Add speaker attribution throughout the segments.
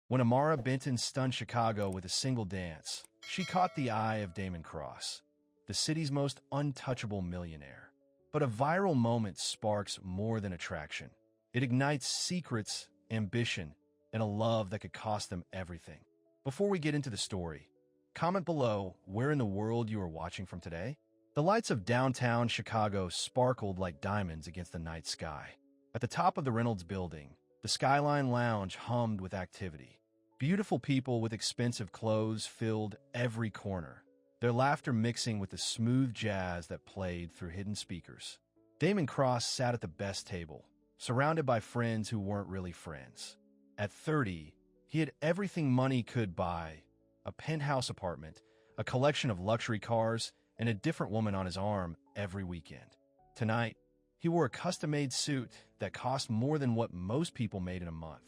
Speaker 1: When Amara Benton stunned Chicago with a single dance, she caught the eye of Damon Cross, the city's most untouchable millionaire. But a viral moment sparks more than attraction. It ignites secrets, ambition, and a love that could cost them everything. Before we get into the story, comment below where in the world you are watching from today. The lights of downtown Chicago sparkled like diamonds against the night sky. At the top of the Reynolds Building, the Skyline Lounge hummed with activity. Beautiful people with expensive clothes filled every corner, their laughter mixing with the smooth jazz that played through hidden speakers. Damon Cross sat at the best table, surrounded by friends who weren't really friends. At 30, he had everything money could buy: a penthouse apartment, a collection of luxury cars, and a different woman on his arm every weekend. Tonight, he wore a custom-made suit that cost more than what most people made in a month.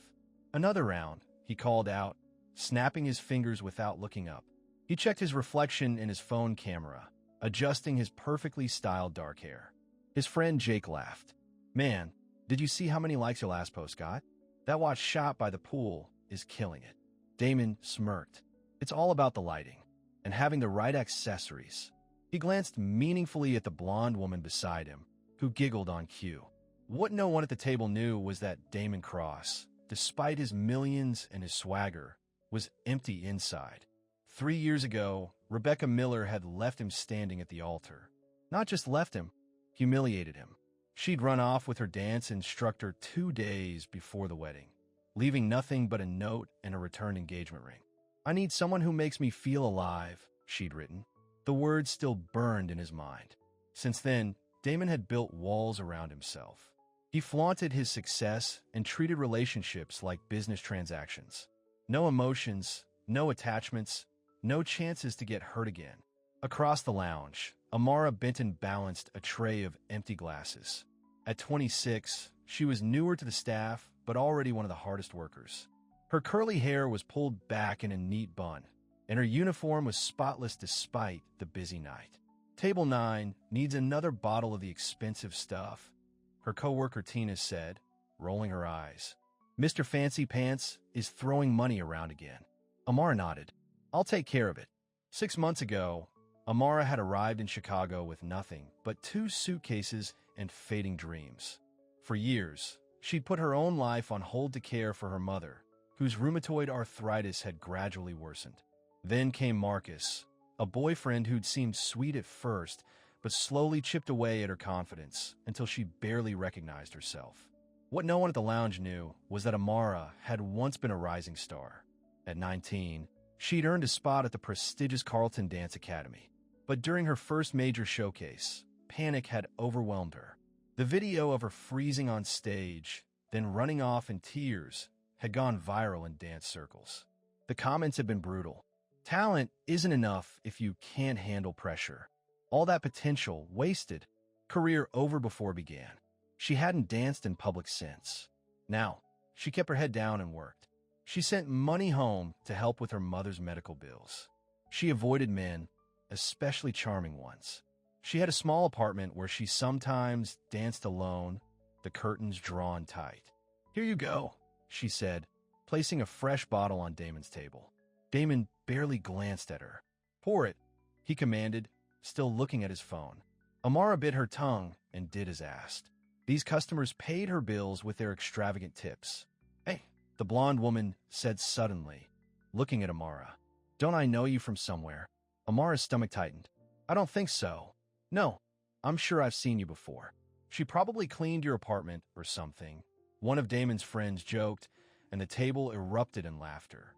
Speaker 1: "Another round," he called out, snapping his fingers without looking up. He checked his reflection in his phone camera, adjusting his perfectly styled dark hair. His friend Jake laughed. "Man, did you see how many likes your last post got? That watch shot by the pool is killing it." Damon smirked. "It's all about the lighting and having the right accessories." He glanced meaningfully at the blonde woman beside him, who giggled on cue. What no one at the table knew was that Damon Cross, despite his millions and his swagger, was empty inside. 3 years ago, Rebecca Miller had left him standing at the altar. Not just left him, humiliated him. She'd run off with her dance instructor 2 days before the wedding, leaving nothing but a note and a returned engagement ring. "I need someone who makes me feel alive," she'd written. The words still burned in his mind. Since then, Damon had built walls around himself. He flaunted his success and treated relationships like business transactions. No emotions, no attachments, no chances to get hurt again. Across the lounge, Amara Benton balanced a tray of empty glasses. At 26, she was newer to the staff, but already one of the hardest workers. Her curly hair was pulled back in a neat bun, and her uniform was spotless despite the busy night. "Table 9 needs another bottle of the expensive stuff," her coworker Tina said, rolling her eyes. "Mr. Fancy Pants is throwing money around again." Amara nodded. "I'll take care of it." 6 months ago, Amara had arrived in Chicago with nothing but 2 suitcases and fading dreams. For years, she'd put her own life on hold to care for her mother, whose rheumatoid arthritis had gradually worsened. Then came Marcus, a boyfriend who'd seemed sweet at first, but slowly chipped away at her confidence until she barely recognized herself. What no one at the lounge knew was that Amara had once been a rising star. At 19, she'd earned a spot at the prestigious Carleton Dance Academy. But during her first major showcase, panic had overwhelmed her. The video of her freezing on stage, then running off in tears, had gone viral in dance circles. The comments had been brutal. "Talent isn't enough if you can't handle pressure. All that potential wasted. Career over before it began." She hadn't danced in public since. Now, she kept her head down and worked. She sent money home to help with her mother's medical bills. She avoided men, especially charming ones. She had a small apartment where she sometimes danced alone, the curtains drawn tight. "Here you go," she said, placing a fresh bottle on Damon's table. Damon barely glanced at her. "Pour it," he commanded, still looking at his phone. Amara bit her tongue and did as asked. These customers paid her bills with their extravagant tips. "Hey," the blonde woman said suddenly, looking at Amara. "Don't I know you from somewhere?" Amara's stomach tightened. "I don't think so. No, I'm sure I've seen you before. She probably cleaned your apartment or something." One of Damon's friends joked, and the table erupted in laughter.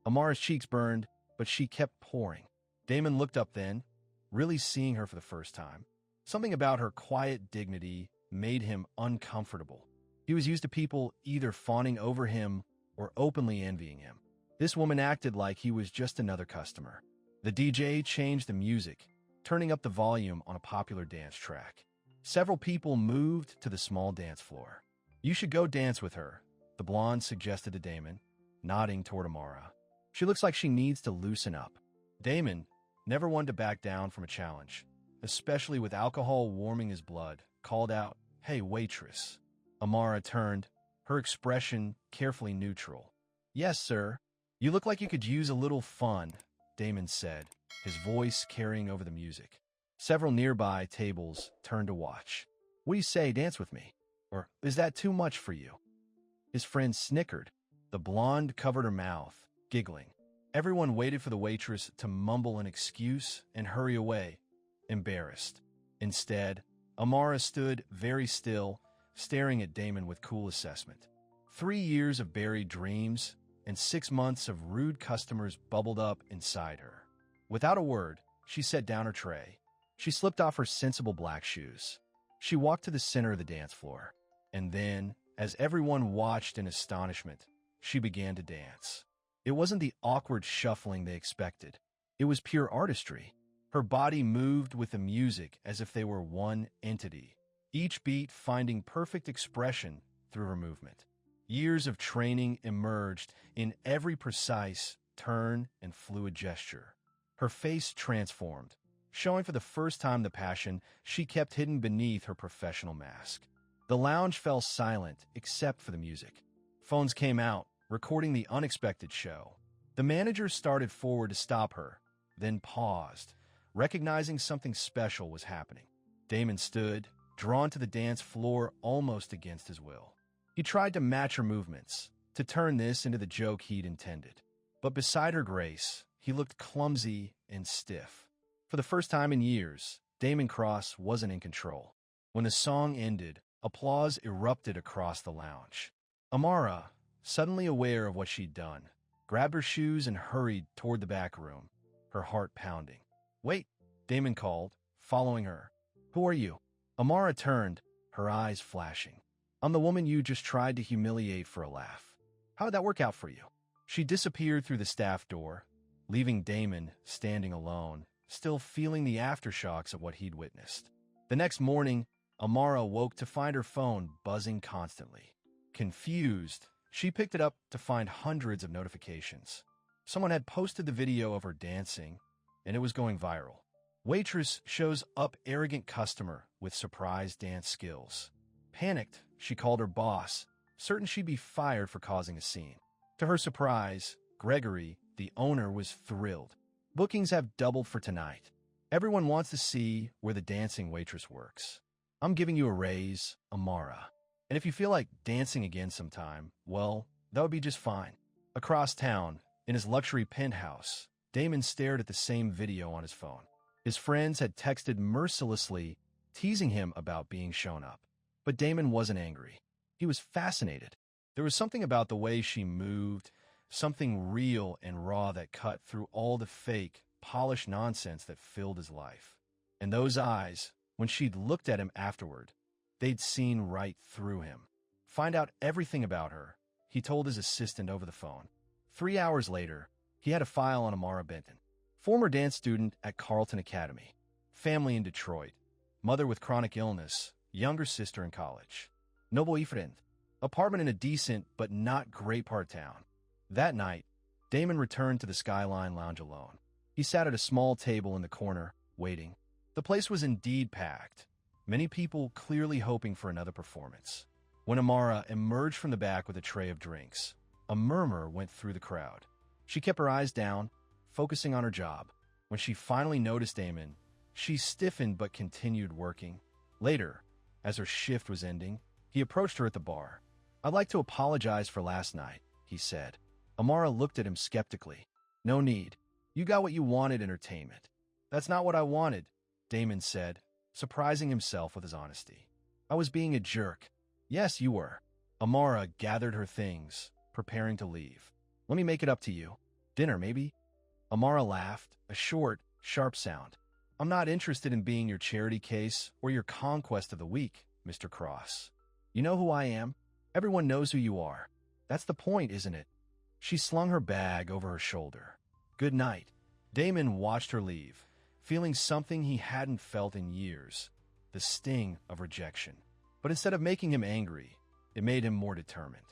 Speaker 1: Amara's cheeks burned, but she kept pouring. Damon looked up then, really seeing her for the first time. Something about her quiet dignity made him uncomfortable. He was used to people either fawning over him or openly envying him. This woman acted like he was just another customer. The DJ changed the music, turning up the volume on a popular dance track. Several people moved to the small dance floor. "You should go dance with her," the blonde suggested to Damon, nodding toward Amara. "She looks like she needs to loosen up." Damon, never one to back down from a challenge, especially with alcohol warming his blood, called out, "Hey, waitress." Amara turned, her expression carefully neutral. "Yes, sir." "You look like you could use a little fun," Damon said, his voice carrying over the music. Several nearby tables turned to watch. "What do you say, dance with me? Or is that too much for you?" His friend snickered. The blonde covered her mouth, giggling. Everyone waited for the waitress to mumble an excuse and hurry away, embarrassed. Instead, Amara stood very still, staring at Damon with cool assessment. 3 years of buried dreams and 6 months of rude customers bubbled up inside her. Without a word, she set down her tray. She slipped off her sensible black shoes. She walked to the center of the dance floor. And then, as everyone watched in astonishment, she began to dance. It wasn't the awkward shuffling they expected. It was pure artistry. Her body moved with the music as if they were one entity, each beat finding perfect expression through her movement. Years of training emerged in every precise turn and fluid gesture. Her face transformed, showing for the first time the passion she kept hidden beneath her professional mask. The lounge fell silent except for the music. Phones came out, recording the unexpected show. The manager started forward to stop her, then paused, recognizing something special was happening. Damon stood, drawn to the dance floor almost against his will. He tried to match her movements, to turn this into the joke he'd intended. But beside her grace, he looked clumsy and stiff. For the first time in years, Damon Cross wasn't in control. When the song ended, applause erupted across the lounge. Amara, suddenly aware of what she'd done, grabbed her shoes and hurried toward the back room, her heart pounding. "Wait," Damon called, following her. "Who are you?" Amara turned, her eyes flashing. "I'm the woman you just tried to humiliate for a laugh. How did that work out for you?" She disappeared through the staff door, leaving Damon standing alone, still feeling the aftershocks of what he'd witnessed. The next morning, Amara woke to find her phone buzzing constantly. Confused, she picked it up to find hundreds of notifications. Someone had posted the video of her dancing, and it was going viral. Waitress shows up arrogant customer with surprise dance skills. Panicked, she called her boss, certain she'd be fired for causing a scene. To her surprise, Gregory, the owner, was thrilled. "Bookings have doubled for tonight. Everyone wants to see where the dancing waitress works. I'm giving you a raise, Amara. And if you feel like dancing again sometime, well, that would be just fine." Across town, in his luxury penthouse, Damon stared at the same video on his phone. His friends had texted mercilessly, teasing him about being shown up. But Damon wasn't angry. He was fascinated. There was something about the way she moved, something real and raw that cut through all the fake, polished nonsense that filled his life. And those eyes, when she'd looked at him afterward, they'd seen right through him. Find out everything about her, he told his assistant over the phone. 3 hours later, he had a file on Amara Benton, former dance student at Carleton Academy, family in Detroit, mother with chronic illness, younger sister in college, no boyfriend, apartment in a decent but not great part of town. That night, Damon returned to the Skyline Lounge alone. He sat at a small table in the corner, waiting. The place was indeed packed, many people clearly hoping for another performance. When Amara emerged from the back with a tray of drinks, a murmur went through the crowd. She kept her eyes down, focusing on her job. When she finally noticed Damon, she stiffened but continued working. Later, as her shift was ending, he approached her at the bar. "I'd like to apologize for last night," he said. Amara looked at him skeptically. "No need. You got what you wanted, entertainment." "That's not what I wanted," Damon said, surprising himself with his honesty. "I was being a jerk." "Yes, you were." Amara gathered her things, preparing to leave. "Let me make it up to you. Dinner, maybe?" Amara laughed, a short, sharp sound. "I'm not interested in being your charity case or your conquest of the week, Mr. Cross. You know who I am. Everyone knows who you are. That's the point, isn't it?" She slung her bag over her shoulder. "Good night." Damon watched her leave, feeling something he hadn't felt in years, the sting of rejection. But instead of making him angry, it made him more determined.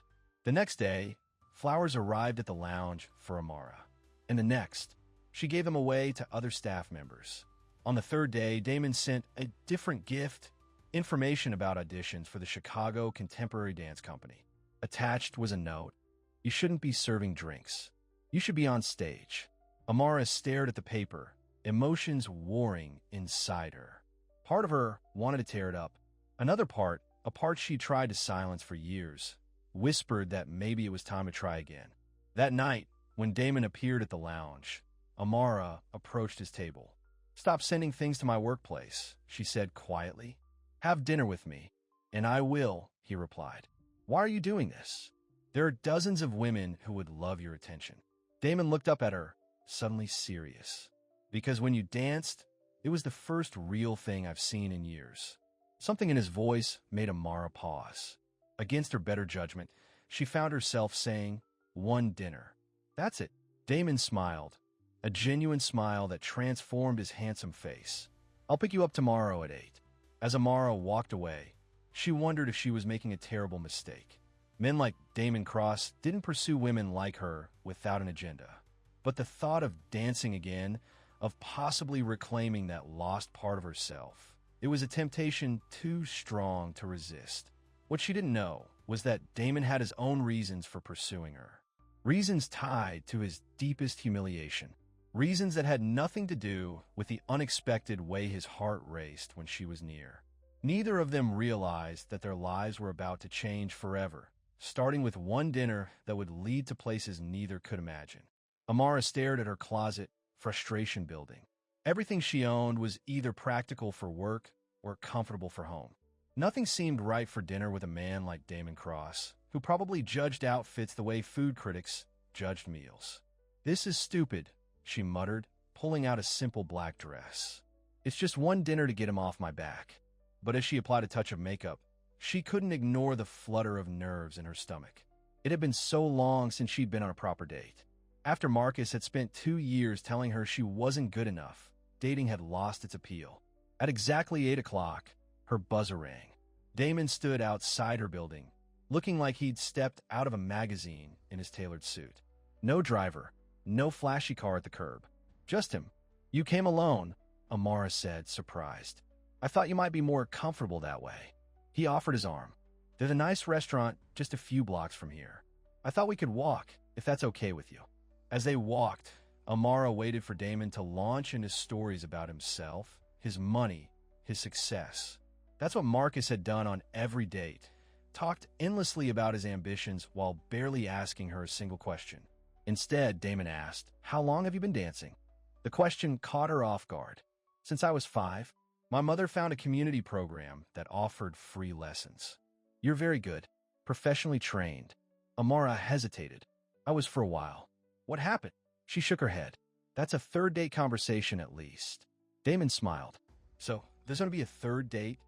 Speaker 1: The next day, flowers arrived at the lounge for Amara. And the next, she gave them away to other staff members. On the third day, Damon sent a different gift, information about auditions for the Chicago Contemporary Dance Company. Attached was a note: "You shouldn't be serving drinks." You should be on stage. Amara stared at the paper, emotions warring inside her. Part of her wanted to tear it up. Another part, a part she tried to silence for years, whispered that maybe it was time to try again. That night, when Damon appeared at the lounge, Amara approached his table. "Stop sending things to my workplace," she said quietly. "Have dinner with me." "And I will," he replied. "Why are you doing this?" "There are dozens of women who would love your attention." Damon looked up at her, suddenly serious. "Because when you danced, it was the first real thing I've seen in years." Something in his voice made Amara pause. Against her better judgment, she found herself saying, "One dinner. That's it." Damon smiled, a genuine smile that transformed his handsome face. "I'll pick you up tomorrow at 8. As Amara walked away, she wondered if she was making a terrible mistake. Men like Damon Cross didn't pursue women like her without an agenda. But the thought of dancing again, of possibly reclaiming that lost part of herself, it was a temptation too strong to resist. What she didn't know was that Damon had his own reasons for pursuing her. Reasons tied to his deepest humiliation. Reasons that had nothing to do with the unexpected way his heart raced when she was near. Neither of them realized that their lives were about to change forever, starting with one dinner that would lead to places neither could imagine. Amara stared at her closet, frustration building. Everything she owned was either practical for work or comfortable for home. Nothing seemed right for dinner with a man like Damon Cross, who probably judged outfits the way food critics judged meals. "This is stupid," she muttered, pulling out a simple black dress. "It's just one dinner to get him off my back." But as she applied a touch of makeup, she couldn't ignore the flutter of nerves in her stomach. It had been so long since she'd been on a proper date. After Marcus had spent 2 years telling her she wasn't good enough, dating had lost its appeal. At exactly 8 o'clock, her buzzer rang. Damon stood outside her building, looking like he'd stepped out of a magazine in his tailored suit. No driver, no flashy car at the curb. Just him. "You came alone," Amara said, surprised. "I thought you might be more comfortable that way." He offered his arm. "There's a nice restaurant just a few blocks from here. I thought we could walk, if that's okay with you." As they walked, Amara waited for Damon to launch into stories about himself, his money, his success. That's what Marcus had done on every date, talked endlessly about his ambitions while barely asking her a single question. Instead, Damon asked, "How long have you been dancing?" The question caught her off guard. "Since I was 5. My mother found a community program that offered free lessons." "You're very good, professionally trained." Amara hesitated. "I was for a while." "What happened?" She shook her head. "That's a third date conversation at least." Damon smiled. "So, there's going to be a third date?"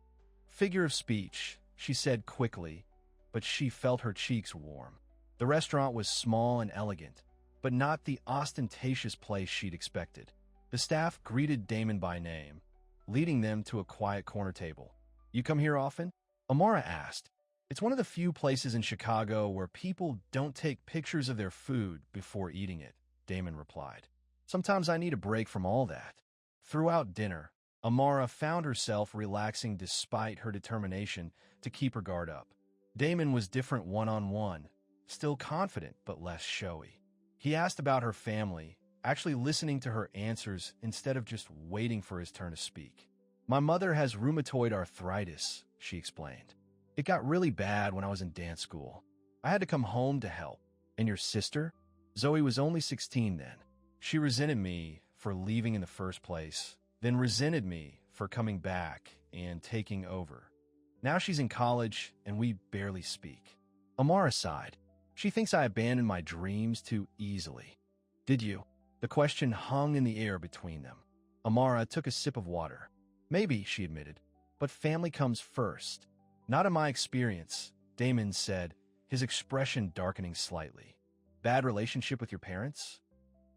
Speaker 1: "Figure of speech," she said quickly, but she felt her cheeks warm. The restaurant was small and elegant, but not the ostentatious place she'd expected. The staff greeted Damon by name, leading them to a quiet corner table. "You come here often?" Amara asked. "It's one of the few places in Chicago where people don't take pictures of their food before eating it," Damon replied. "Sometimes I need a break from all that." Throughout dinner, Amara found herself relaxing despite her determination to keep her guard up. Damon was different one-on-one, still confident but less showy. He asked about her family, actually listening to her answers instead of just waiting for his turn to speak. "My mother has rheumatoid arthritis," she explained. "It got really bad when I was in dance school. I had to come home to help." "And your sister?" Zoe was only 16 then. "She resented me for leaving in the first place, then resented me for coming back and taking over. Now she's in college and we barely speak." Amara sighed. "She thinks I abandoned my dreams too easily." "Did you?" The question hung in the air between them. Amara took a sip of water. "Maybe," she admitted, "but family comes first." "Not in my experience," Damon said, his expression darkening slightly. "Bad relationship with your parents?"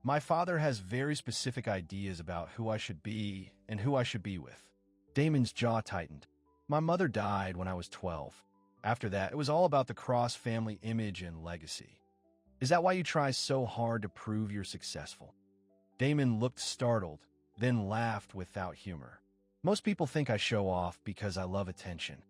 Speaker 1: "My father has very specific ideas about who I should be and who I should be with." Damon's jaw tightened. "My mother died when I was 12. After that, it was all about the Cross family image and legacy." "Is that why you try so hard to prove you're successful?" Damon looked startled, then laughed without humor. "Most people think I show off because I love attention."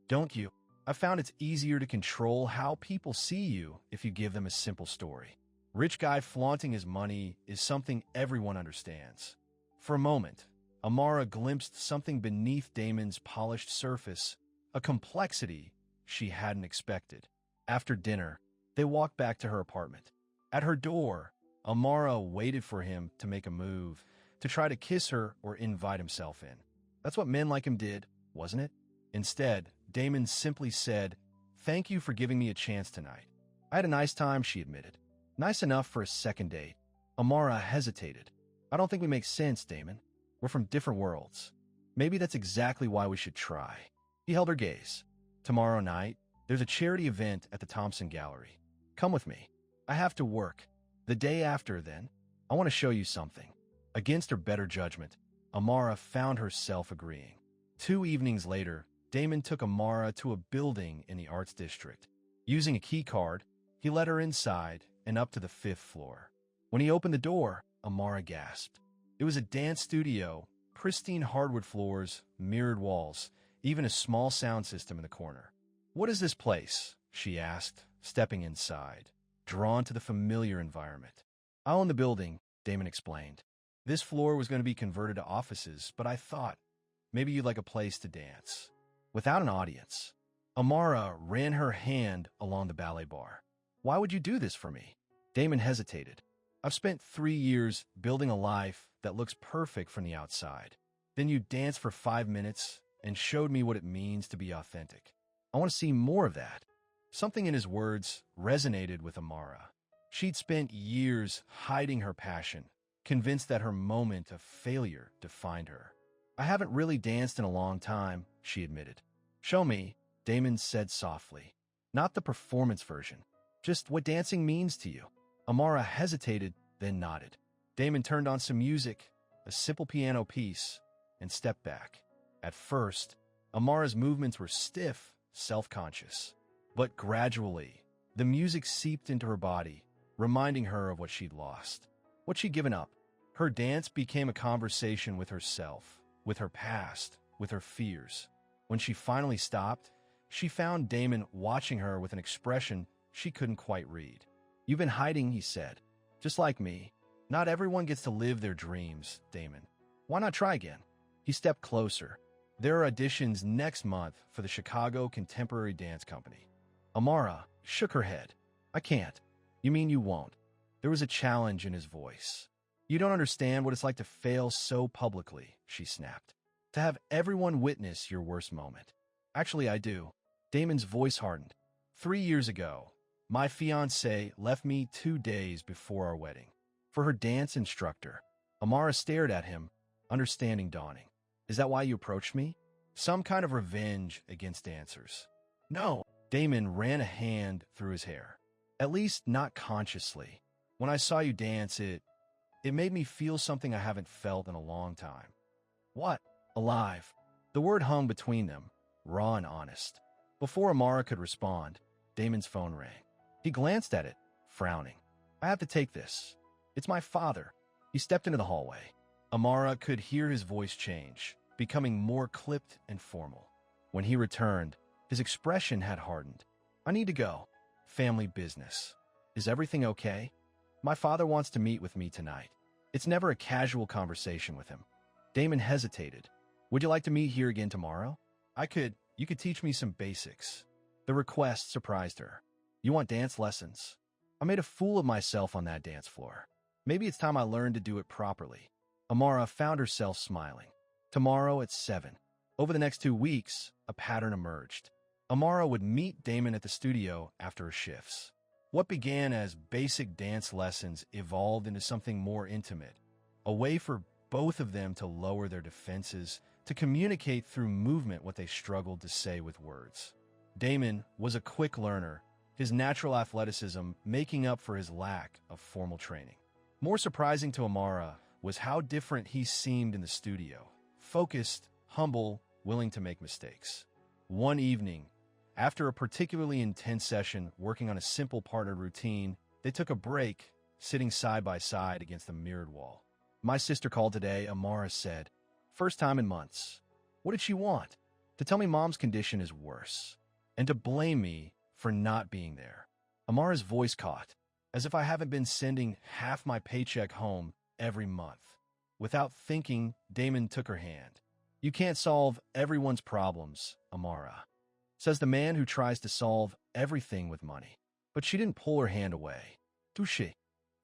Speaker 1: "Don't you?" "I found it's easier to control how people see you if you give them a simple story." Rich guy flaunting his money is something everyone understands. For a moment, Amara glimpsed something beneath Damon's polished surface, a complexity she hadn't expected. After dinner, they walked back to her apartment. At her door, Amara waited for him to make a move, to try to kiss her or invite himself in. That's what men like him did, wasn't it? Instead, Damon simply said, "Thank you for giving me a chance tonight." "I had a nice time," she admitted. "Nice enough for a second date." Amara hesitated. "I don't think we make sense, Damon. We're from different worlds. Maybe that's exactly why we should try." He held her gaze. "Tomorrow night, there's a charity event at the Thompson Gallery. Come with me. I have to work. The day after, then, I want to show you something." Against her better judgment, Amara found herself agreeing. 2 evenings later, Damon took Amara to a building in the Arts District. Using a key card, he led her inside and up to the 5th floor. When he opened the door, Amara gasped. It was a dance studio, pristine hardwood floors, mirrored walls, even a small sound system in the corner. "What is this place?" she asked, stepping inside, drawn to the familiar environment. "I own the building," Damon explained. "This floor was going to be converted to offices, but I thought maybe you'd like a place to dance." Without an audience, Amara ran her hand along the ballet bar. "Why would you do this for me?" Damon hesitated. "I've spent 3 years building a life that looks perfect from the outside. Then you danced for 5 minutes and showed me what it means to be authentic. I want to see more of that." Something in his words resonated with Amara. She'd spent years hiding her passion, convinced that her moment of failure defined her. "I haven't really danced in a long time," she admitted. "Show me," Damon said softly. "Not the performance version. Just what dancing means to you." Amara hesitated, then nodded. Damon turned on some music, a simple piano piece, and stepped back. At first, Amara's movements were stiff, self-conscious. But gradually, the music seeped into her body, reminding her of what she'd lost, what she'd given up. Her dance became a conversation with herself, with her past, with her fears. When she finally stopped, she found Damon watching her with an expression she couldn't quite read. "You've been hiding," he said. "Just like me. Not everyone gets to live their dreams, Damon. Why not try again?" He stepped closer. "There are auditions next month for the Chicago Contemporary Dance Company." Amara shook her head. "I can't." "You mean you won't?" There was a challenge in his voice. "You don't understand what it's like to fail so publicly," she snapped. "To have everyone witness your worst moment." "Actually, I do." Damon's voice hardened. 3 years ago, my fiancée left me 2 days before our wedding. For her dance instructor. Amara stared at him, understanding dawning. "Is that why you approached me? Some kind of revenge against dancers?" "No." Damon ran a hand through his hair. "At least not consciously. When I saw you dance, it made me feel something I haven't felt in a long time." "What?" "Alive." The word hung between them, raw and honest. Before Amara could respond, Damon's phone rang. He glanced at it, frowning. "I have to take this. It's my father." He stepped into the hallway. Amara could hear his voice change, becoming more clipped and formal. When he returned, his expression had hardened. "I need to go. Family business. Is everything okay? My father wants to meet with me tonight." It's never a casual conversation with him. Damon hesitated. "Would you like to meet here again tomorrow? You could teach me some basics." The request surprised her. "You want dance lessons?" "I made a fool of myself on that dance floor. Maybe it's time I learned to do it properly." Amara found herself smiling. "Tomorrow at 7. Over the next 2 weeks, a pattern emerged. Amara would meet Damon at the studio after her shifts. What began as basic dance lessons evolved into something more intimate, a way for both of them to lower their defenses, to communicate through movement what they struggled to say with words. Damon was a quick learner, his natural athleticism making up for his lack of formal training. More surprising to Amara was how different he seemed in the studio, focused, humble, willing to make mistakes. One evening, after a particularly intense session working on a simple partner routine, they took a break, sitting side by side against a mirrored wall. "My sister called today," Amara said. "First time in months." What did she want? To tell me Mom's condition is worse, and to blame me for not being there. Amara's voice caught. as if I haven't been sending half my paycheck home every month. Without thinking, Damon took her hand. You can't solve everyone's problems, Amara, says the man who tries to solve everything with money. But she didn't pull her hand away. Touché.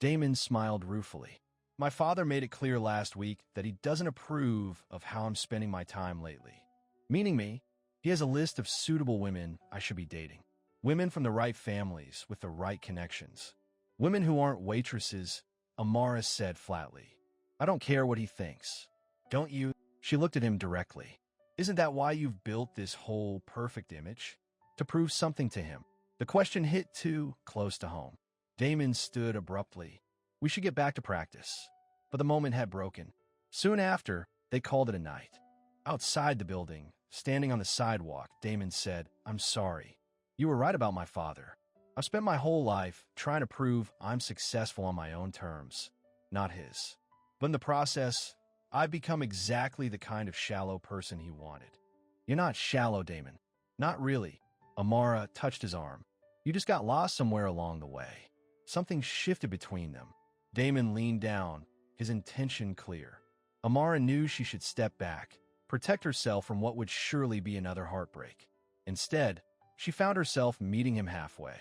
Speaker 1: Damon smiled ruefully. My father made it clear last week that he doesn't approve of how I'm spending my time lately. Meaning me, he has a list of suitable women I should be dating. Women from the right families with the right connections. Women who aren't waitresses, Amara said flatly. I don't care what he thinks. Don't you? She looked at him directly. Isn't that why you've built this whole perfect image? To prove something to him. The question hit too close to home. Damon stood abruptly. We should get back to practice. But the moment had broken. Soon after, they called it a night. Outside the building, standing on the sidewalk, Damon said, I'm sorry. You were right about my father. I've spent my whole life trying to prove I'm successful on my own terms, not his. But in the process, I've become exactly the kind of shallow person he wanted. You're not shallow, Damon. Not really. Amara touched his arm. You just got lost somewhere along the way. Something shifted between them. Damon leaned down, his intention clear. Amara knew she should step back, protect herself from what would surely be another heartbreak. Instead, she found herself meeting him halfway.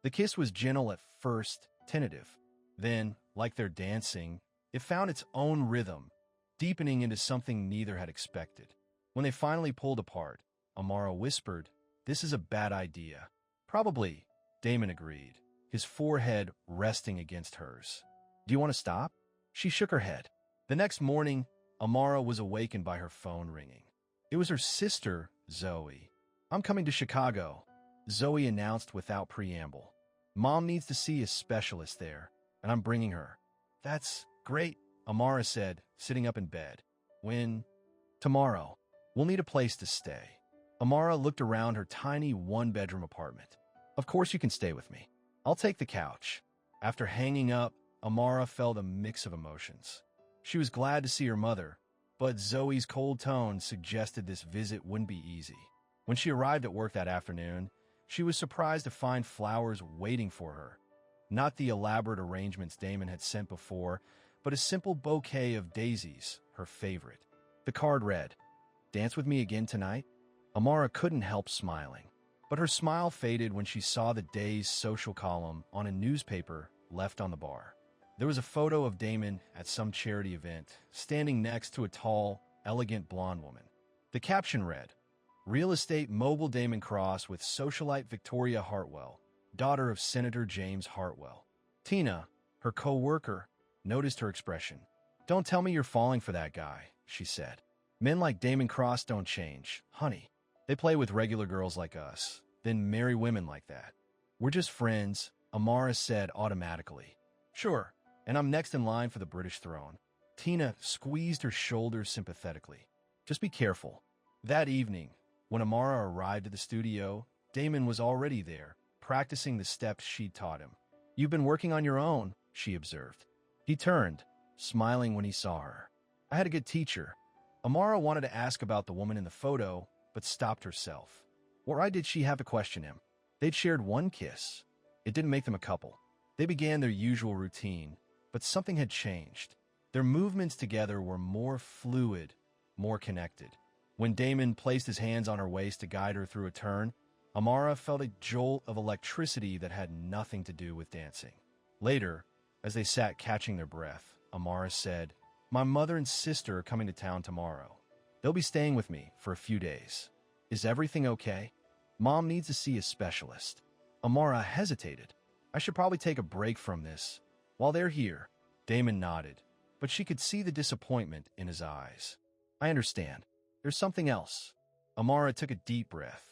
Speaker 1: The kiss was gentle at first, tentative. Then, like their dancing, it found its own rhythm, deepening into something neither had expected. When they finally pulled apart, Amara whispered, This is a bad idea. Probably, Damon agreed, his forehead resting against hers. Do you want to stop? She shook her head. The next morning, Amara was awakened by her phone ringing. It was her sister, Zoe. I'm coming to Chicago, Zoe announced without preamble. Mom needs to see a specialist there, and I'm bringing her. That's great, Amara said, sitting up in bed. When? Tomorrow. We'll need a place to stay. Amara looked around her tiny one-bedroom apartment. Of course you can stay with me. I'll take the couch. After hanging up, Amara felt a mix of emotions. She was glad to see her mother, but Zoe's cold tone suggested this visit wouldn't be easy. When she arrived at work that afternoon, she was surprised to find flowers waiting for her. Not the elaborate arrangements Damon had sent before, but a simple bouquet of daisies, her favorite. The card read, Dance with me again tonight? Amara couldn't help smiling, but her smile faded when she saw the day's social column on a newspaper left on the bar. There was a photo of Damon at some charity event, standing next to a tall, elegant blonde woman. The caption read, Real estate mogul Damon Cross with socialite Victoria Hartwell, daughter of Senator James Hartwell. Tina, her co-worker, noticed her expression. Don't tell me you're falling for that guy, she said. Men like Damon Cross don't change, honey. They play with regular girls like us, then marry women like that. We're just friends, Amara said automatically. Sure, and I'm next in line for the British throne. Tina squeezed her shoulders sympathetically. Just be careful. That evening, when Amara arrived at the studio, Damon was already there, practicing the steps she'd taught him. You've been working on your own, she observed. He turned, smiling when he saw her. I had a good teacher. Amara wanted to ask about the woman in the photo, but stopped herself. Why did she have to question him? They'd shared one kiss. It didn't make them a couple. They began their usual routine, but something had changed. Their movements together were more fluid, more connected. When Damon placed his hands on her waist to guide her through a turn, Amara felt a jolt of electricity that had nothing to do with dancing. Later, as they sat catching their breath, Amara said, My mother and sister are coming to town tomorrow. They'll be staying with me for a few days. Is everything okay? Mom needs to see a specialist. Amara hesitated. I should probably take a break from this. While they're here, Damon nodded, but she could see the disappointment in his eyes. I understand. There's something else. Amara took a deep breath.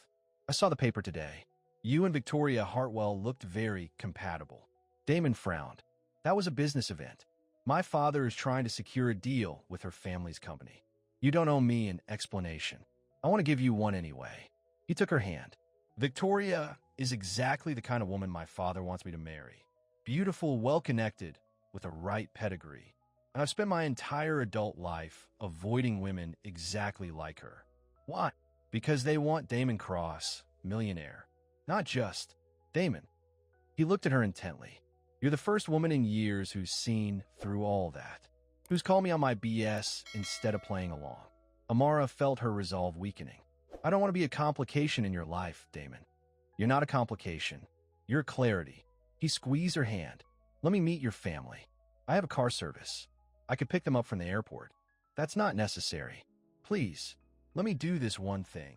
Speaker 1: I saw the paper today. You and Victoria Hartwell looked very compatible. Damon frowned. That was a business event. My father is trying to secure a deal with her family's company. You don't owe me an explanation. I want to give you one anyway. He took her hand. Victoria is exactly the kind of woman my father wants me to marry. Beautiful, well-connected, with a right pedigree. And I've spent my entire adult life avoiding women exactly like her. Why? Because they want Damon Cross, millionaire. Not just Damon. He looked at her intently. You're the first woman in years who's seen through all that, who's called me on my BS instead of playing along. Amara felt her resolve weakening. I don't want to be a complication in your life, Damon. You're not a complication. You're clarity. He squeezed her hand. Let me meet your family. I have a car service. I could pick them up from the airport. That's not necessary. Please, let me do this one thing.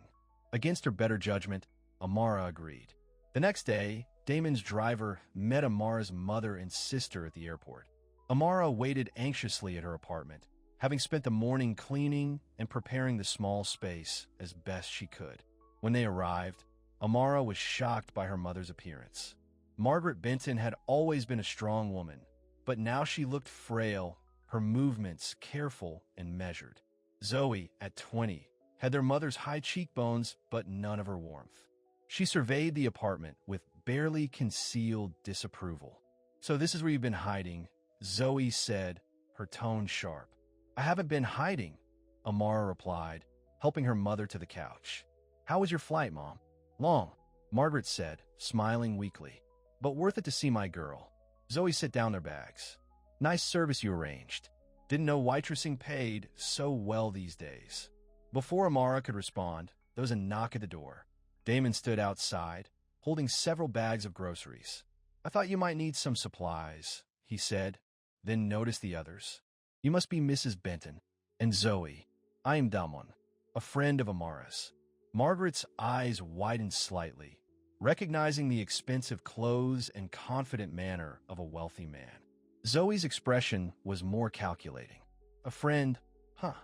Speaker 1: Against her better judgment, Amara agreed. The next day, Damon's driver met Amara's mother and sister at the airport. Amara waited anxiously at her apartment, having spent the morning cleaning and preparing the small space as best she could. When they arrived, Amara was shocked by her mother's appearance. Margaret Benton had always been a strong woman, but now she looked frail, her movements careful and measured. Zoe, at 20, had their mother's high cheekbones but none of her warmth. She surveyed the apartment with barely concealed disapproval. "So this is where you've been hiding," Zoe said, her tone sharp. "I haven't been hiding," Amara replied, helping her mother to the couch. "How was your flight, Mom?" "Long," Margaret said, smiling weakly. "But worth it to see my girl." Zoe set down their bags. "Nice service you arranged. Didn't know waitressing paid so well these days." Before Amara could respond, there was a knock at the door. Damon stood outside, holding several bags of groceries. "I thought you might need some supplies," he said, then noticed the others. "You must be Mrs. Benton." "And Zoe. I am Damon, a friend of Amara's." Margaret's eyes widened slightly, recognizing the expensive clothes and confident manner of a wealthy man. Zoe's expression was more calculating. "A friend, huh?"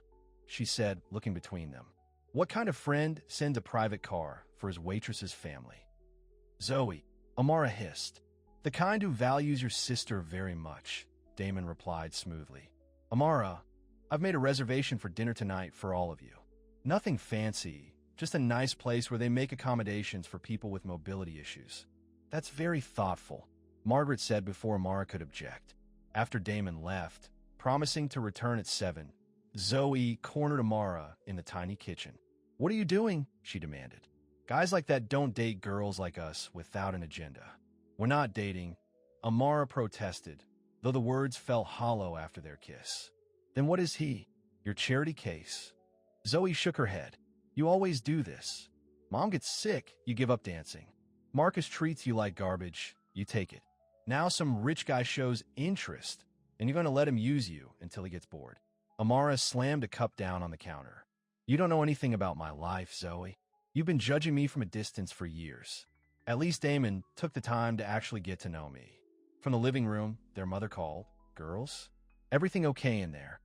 Speaker 1: she said, looking between them. "What kind of friend sends a private car for his waitress's family?" "Zoe," Amara hissed. "The kind who values your sister very much," Damon replied smoothly. "Amara, I've made a reservation for dinner tonight for all of you. Nothing fancy, just a nice place where they make accommodations for people with mobility issues." "That's very thoughtful," Margaret said before Amara could object. After Damon left, promising to return at 7, Zoe cornered Amara in the tiny kitchen. "What are you doing?" she demanded. "Guys like that don't date girls like us without an agenda." "We're not dating," Amara protested, though the words fell hollow after their kiss. "Then what is he? Your charity case?" Zoe shook her head. "You always do this. Mom gets sick, you give up dancing. Marcus treats you like garbage, you take it. Now some rich guy shows interest, and you're going to let him use you until he gets bored." Amara slammed a cup down on the counter. "You don't know anything about my life, Zoe. You've been judging me from a distance for years. At least Damon took the time to actually get to know me." From the living room, their mother called. "Girls? Everything okay in there?"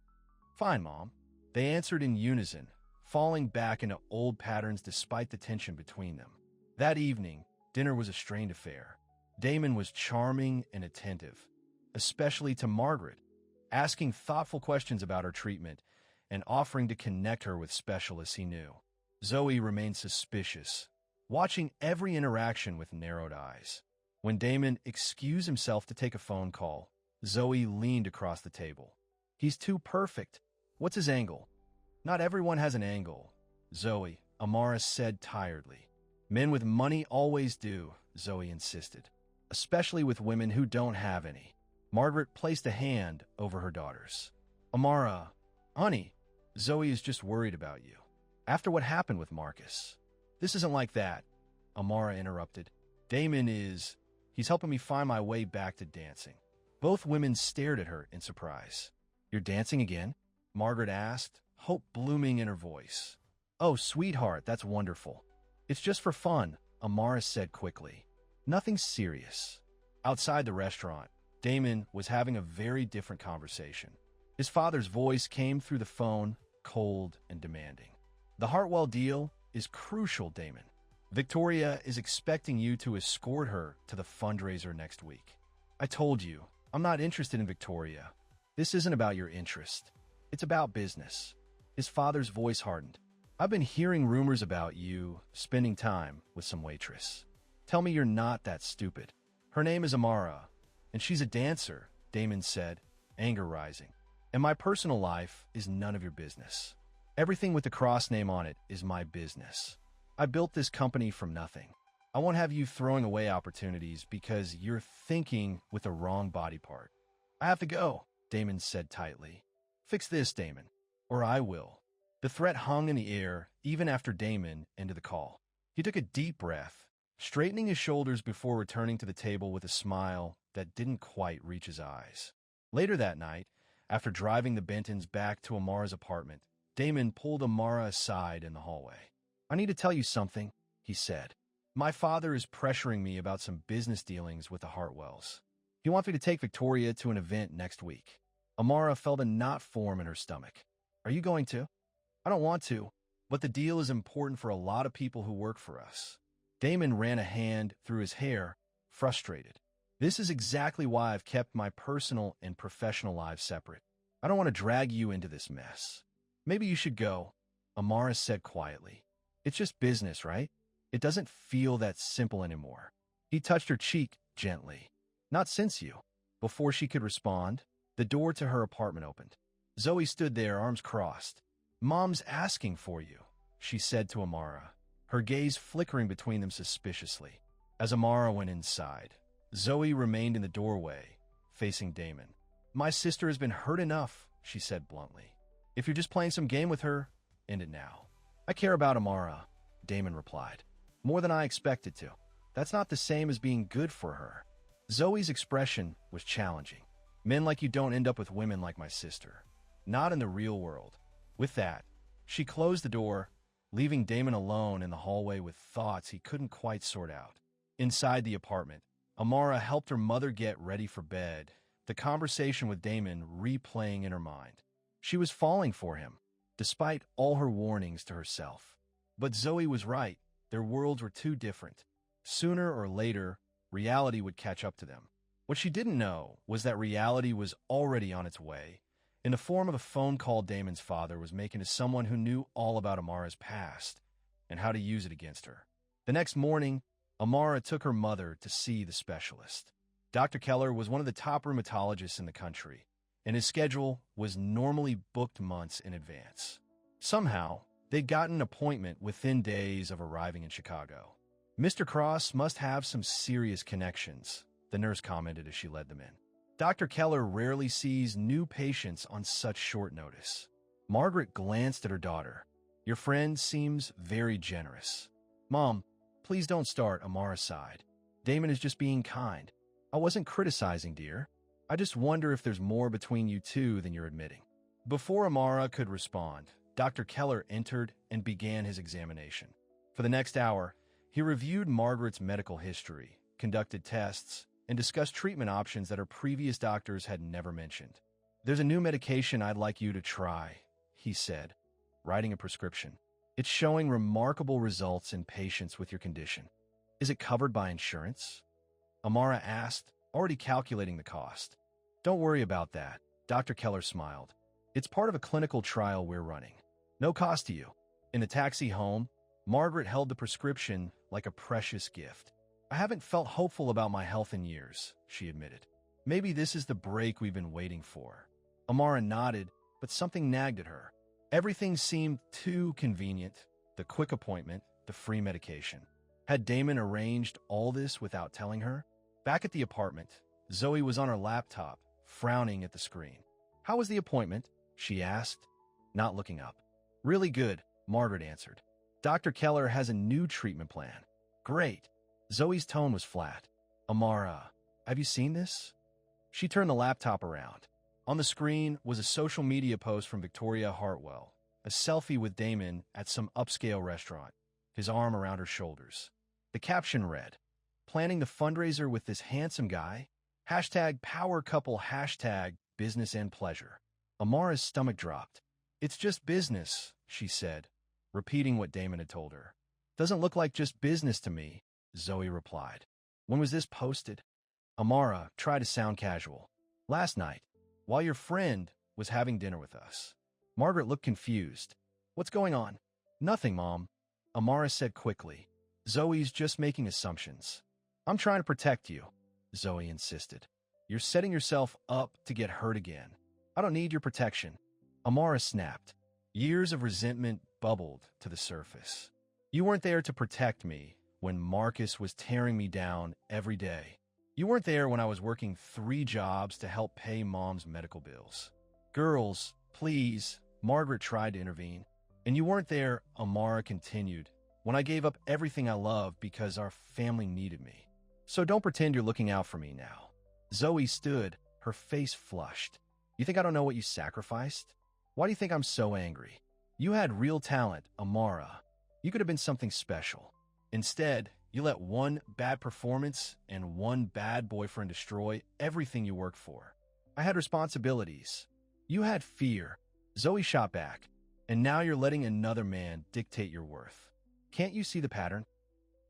Speaker 1: "Fine, Mom." They answered in unison, falling back into old patterns despite the tension between them. That evening, dinner was a strained affair. Damon was charming and attentive, especially to Margaret, asking thoughtful questions about her treatment and offering to connect her with specialists he knew. Zoe remained suspicious, watching every interaction with narrowed eyes. When Damon excused himself to take a phone call, Zoe leaned across the table. "He's too perfect. What's his angle?" "Not everyone has an angle, Zoe," Amara said tiredly. "Men with money always do," Zoe insisted, "especially with women who don't have any." Margaret placed a hand over her daughter's. "Amara, honey, Zoe is just worried about you. After what happened with Marcus." "This isn't like that," Amara interrupted. He's helping me find my way back to dancing." Both women stared at her in surprise. "You're dancing again?" Margaret asked, hope blooming in her voice. "Oh, sweetheart, that's wonderful. It's just for fun," Amara said quickly. "Nothing serious." Outside the restaurant, Damon was having a very different conversation. His father's voice came through the phone, cold and demanding. "The Hartwell deal is crucial, Damon. Victoria is expecting you to escort her to the fundraiser next week." "I told you, I'm not interested in Victoria. This isn't about your interest. It's about business." His father's voice hardened. "I've been hearing rumors about you spending time with some waitress. Tell me you're not that stupid." "Her name is Amara, and she's a dancer," Damon said, anger rising. "And my personal life is none of your business. Everything with the cross name on it is my business. I built this company from nothing. I won't have you throwing away opportunities because you're thinking with the wrong body part. I have to go, Damon said tightly. Fix this, Damon, or I will. The threat hung in the air even after Damon ended the call. He took a deep breath, straightening his shoulders before returning to the table with a smile that didn't quite reach his eyes. Later that night, after driving the Bentons back to Amara's apartment, Damon pulled Amara aside in the hallway. I need to tell you something, he said. My father is pressuring me about some business dealings with the Hartwells. He wants me to take Victoria to an event next week. Amara felt a knot form in her stomach. Are you going to? I don't want to, but the deal is important for a lot of people who work for us. Damon ran a hand through his hair, frustrated. This is exactly why I've kept my personal and professional lives separate. I don't want to drag you into this mess. Maybe you should go, Amara said quietly. It's just business, right? It doesn't feel that simple anymore. He touched her cheek gently. Not since you. Before she could respond, the door to her apartment opened. Zoe stood there, arms crossed. Mom's asking for you, she said to Amara, her gaze flickering between them suspiciously. As Amara went inside, Zoe remained in the doorway, facing Damon. My sister has been hurt enough, she said bluntly. If you're just playing some game with her, end it now. I care about Amara, Damon replied. More than I expected to. That's not the same as being good for her. Zoe's expression was challenging. Men like you don't end up with women like my sister. Not in the real world. With that, she closed the door, leaving Damon alone in the hallway with thoughts he couldn't quite sort out. Inside the apartment, Amara helped her mother get ready for bed, the conversation with Damon replaying in her mind. She was falling for him, despite all her warnings to herself. But Zoe was right. Their worlds were too different. Sooner or later, reality would catch up to them. What she didn't know was that reality was already on its way, in the form of a phone call Damon's father was making to someone who knew all about Amara's past and how to use it against her. The next morning, Amara took her mother to see the specialist. Dr. Keller was one of the top rheumatologists in the country, and his schedule was normally booked months in advance. Somehow, they'd gotten an appointment within days of arriving in Chicago. Mr. Cross must have some serious connections, the nurse commented as she led them in. Dr. Keller rarely sees new patients on such short notice. Margaret glanced at her daughter. Your friend seems very generous. Mom, please don't start, Amara sighed. Damon is just being kind. I wasn't criticizing, dear. I just wonder if there's more between you two than you're admitting. Before Amara could respond, Dr. Keller entered and began his examination. For the next hour, he reviewed Margaret's medical history, conducted tests, and discussed treatment options that her previous doctors had never mentioned. There's a new medication I'd like you to try, he said, writing a prescription. It's showing remarkable results in patients with your condition. Is it covered by insurance? Amara asked, already calculating the cost. Don't worry about that, Dr. Keller smiled. It's part of a clinical trial we're running. No cost to you. In the taxi home, Margaret held the prescription like a precious gift. I haven't felt hopeful about my health in years, she admitted. Maybe this is the break we've been waiting for. Amara nodded, but something nagged at her. Everything seemed too convenient. The quick appointment, the free medication. Had Damon arranged all this without telling her? Back at the apartment, Zoe was on her laptop, frowning at the screen. How was the appointment? She asked, not looking up. Really good, Margaret answered. Dr. Keller has a new treatment plan. Great. Zoe's tone was flat. Amara, have you seen this? She turned the laptop around. On the screen was a social media post from Victoria Hartwell, a selfie with Damon at some upscale restaurant, his arm around her shoulders. The caption read, planning the fundraiser with this handsome guy? Hashtag power couple, hashtag business and pleasure. Amara's stomach dropped. It's just business, she said, repeating what Damon had told her. Doesn't look like just business to me, Zoe replied. When was this posted? Amara tried to sound casual. Last night, while your friend was having dinner with us. Margaret looked confused. What's going on? Nothing, Mom, Amara said quickly. Zoe's just making assumptions. I'm trying to protect you, Zoe insisted. You're setting yourself up to get hurt again. I don't need your protection. Amara snapped. Years of resentment bubbled to the surface. You weren't there to protect me when Marcus was tearing me down every day. You weren't there when I was working 3 jobs to help pay Mom's medical bills. Girls, please, Margaret tried to intervene. And you weren't there, Amara continued, when I gave up everything I loved because our family needed me. So don't pretend you're looking out for me now. Zoe stood, her face flushed. You think I don't know what you sacrificed? Why do you think I'm so angry? You had real talent, Amara. You could have been something special. Instead, you let one bad performance and one bad boyfriend destroy everything you worked for. I had responsibilities. You had fear. Zoe shot back. And now you're letting another man dictate your worth. Can't you see the pattern?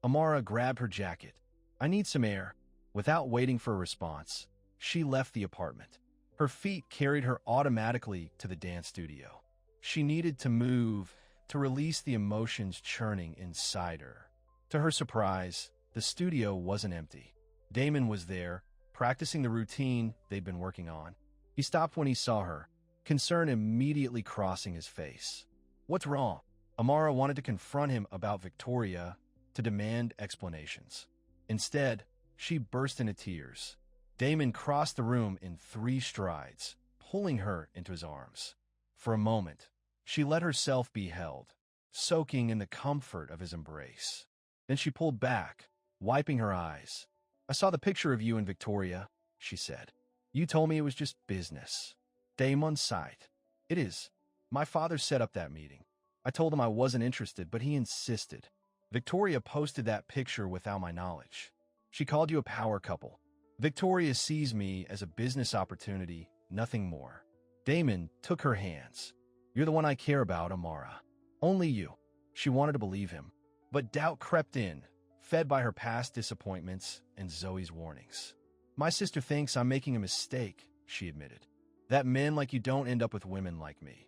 Speaker 1: Amara grabbed her jacket. I need some air. Without waiting for a response, she left the apartment. Her feet carried her automatically to the dance studio. She needed to move to release the emotions churning inside her. To her surprise, the studio wasn't empty. Damon was there, practicing the routine they'd been working on. He stopped when he saw her, concern immediately crossing his face. What's wrong? Amara wanted to confront him about Victoria, to demand explanations. Instead, she burst into tears. Damon crossed the room in 3 strides, pulling her into his arms. For a moment, she let herself be held, soaking in the comfort of his embrace. Then she pulled back, wiping her eyes. I saw the picture of you and Victoria, she said. You told me it was just business. Damon sighed. It is. My father set up that meeting. I told him I wasn't interested, but he insisted. Victoria posted that picture without my knowledge. She called you a power couple. Victoria sees me as a business opportunity, nothing more. Damon took her hands. You're the one I care about, Amara. Only you. She wanted to believe him. But doubt crept in, fed by her past disappointments and Zoe's warnings. My sister thinks I'm making a mistake, she admitted. That men like you don't end up with women like me.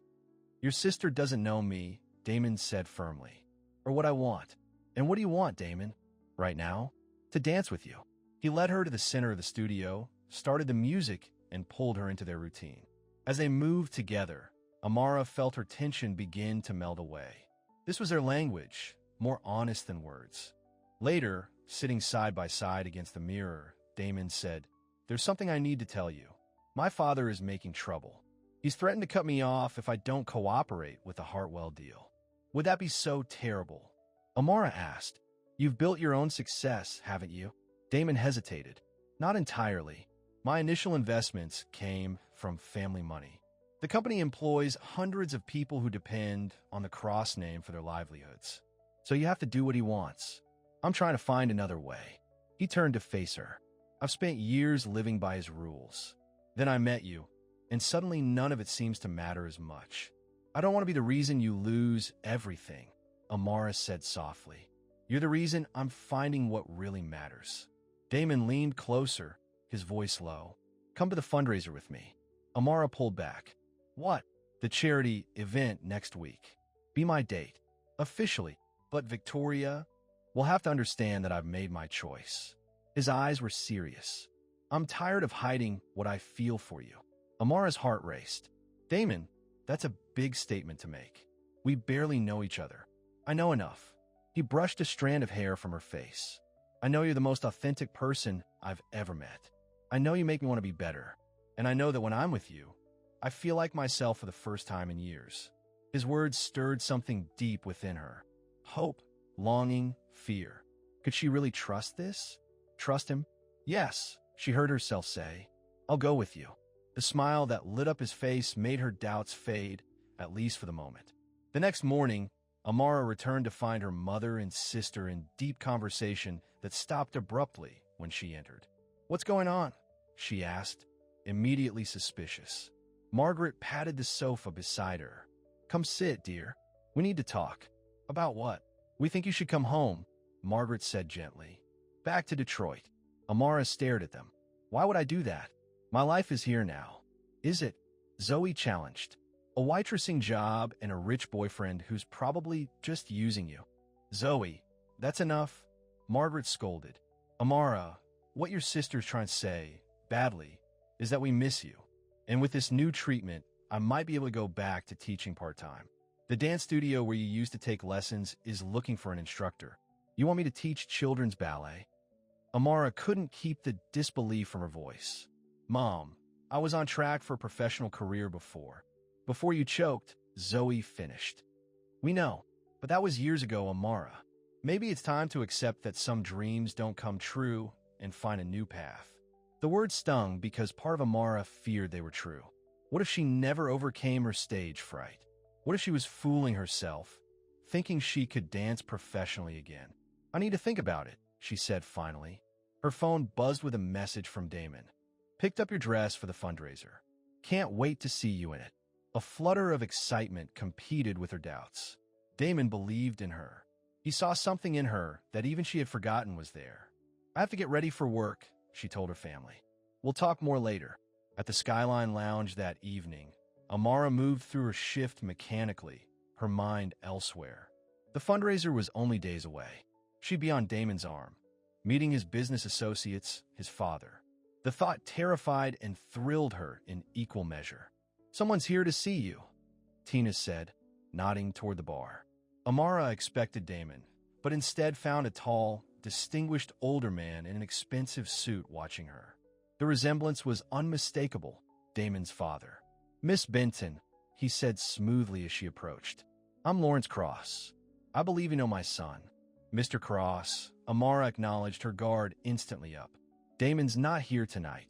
Speaker 1: Your sister doesn't know me, Damon said firmly. Or what I want. And what do you want, Damon? Right now? To dance with you. He led her to the center of the studio, started the music, and pulled her into their routine. As they moved together, Amara felt her tension begin to melt away. This was their language, more honest than words. Later, sitting side by side against the mirror, Damon said, There's something I need to tell you. My father is making trouble. He's threatened to cut me off if I don't cooperate with the Hartwell deal. Would that be so terrible? Amara asked. You've built your own success, haven't you? Damon hesitated. Not entirely. My initial investments came from family money. The company employs hundreds of people who depend on the Cross name for their livelihoods. So you have to do what he wants. I'm trying to find another way. He turned to face her. I've spent years living by his rules. Then I met you, and suddenly none of it seems to matter as much. I don't want to be the reason you lose everything, Amara said softly. You're the reason I'm finding what really matters. Damon leaned closer, his voice low. Come to the fundraiser with me. Amara pulled back. What? The charity event next week. Be my date. Officially. But Victoria will have to understand that I've made my choice. His eyes were serious. I'm tired of hiding what I feel for you. Amara's heart raced. Damon, that's a big statement to make. We barely know each other. I know enough. He brushed a strand of hair from her face. I know you're the most authentic person I've ever met. I know you make me want to be better. And I know that when I'm with you, I feel like myself for the first time in years. His words stirred something deep within her. Hope, longing, fear. Could she really trust this? Trust him? Yes, she heard herself say. I'll go with you. The smile that lit up his face made her doubts fade, at least for the moment. The next morning, Amara returned to find her mother and sister in deep conversation that stopped abruptly when she entered. What's going on? She asked, immediately suspicious. Margaret patted the sofa beside her. Come sit, dear. We need to talk. About what? We think you should come home, Margaret said gently. Back to Detroit. Amara stared at them. Why would I do that? My life is here now. Is it? Zoe challenged. A waitressing job and a rich boyfriend who's probably just using you. Zoe, that's enough. Margaret scolded. Amara, what your sister's trying to say, badly, is that we miss you. And with this new treatment, I might be able to go back to teaching part-time. The dance studio where you used to take lessons is looking for an instructor. You want me to teach children's ballet? Amara couldn't keep the disbelief from her voice. Mom, I was on track for a professional career before. Before you choked, Zoe finished. We know, but that was years ago, Amara. Maybe it's time to accept that some dreams don't come true and find a new path. The word stung because part of Amara feared they were true. What if she never overcame her stage fright? What if she was fooling herself, thinking she could dance professionally again? I need to think about it, she said finally. Her phone buzzed with a message from Damon. Picked up your dress for the fundraiser. Can't wait to see you in it. A flutter of excitement competed with her doubts. Damon believed in her. He saw something in her that even she had forgotten was there. I have to get ready for work, she told her family. We'll talk more later. At the Skyline Lounge that evening, Amara moved through her shift mechanically, her mind elsewhere. The fundraiser was only days away. She'd be on Damon's arm, meeting his business associates, his father. The thought terrified and thrilled her in equal measure. Someone's here to see you, Tina said, nodding toward the bar. Amara expected Damon, but instead found a tall, distinguished older man in an expensive suit watching her. The resemblance was unmistakable, Damon's father. Miss Benton, he said smoothly as she approached. I'm Lawrence Cross. I believe you know my son. Mr. Cross, Amara acknowledged, her guard instantly up. Damon's not here tonight.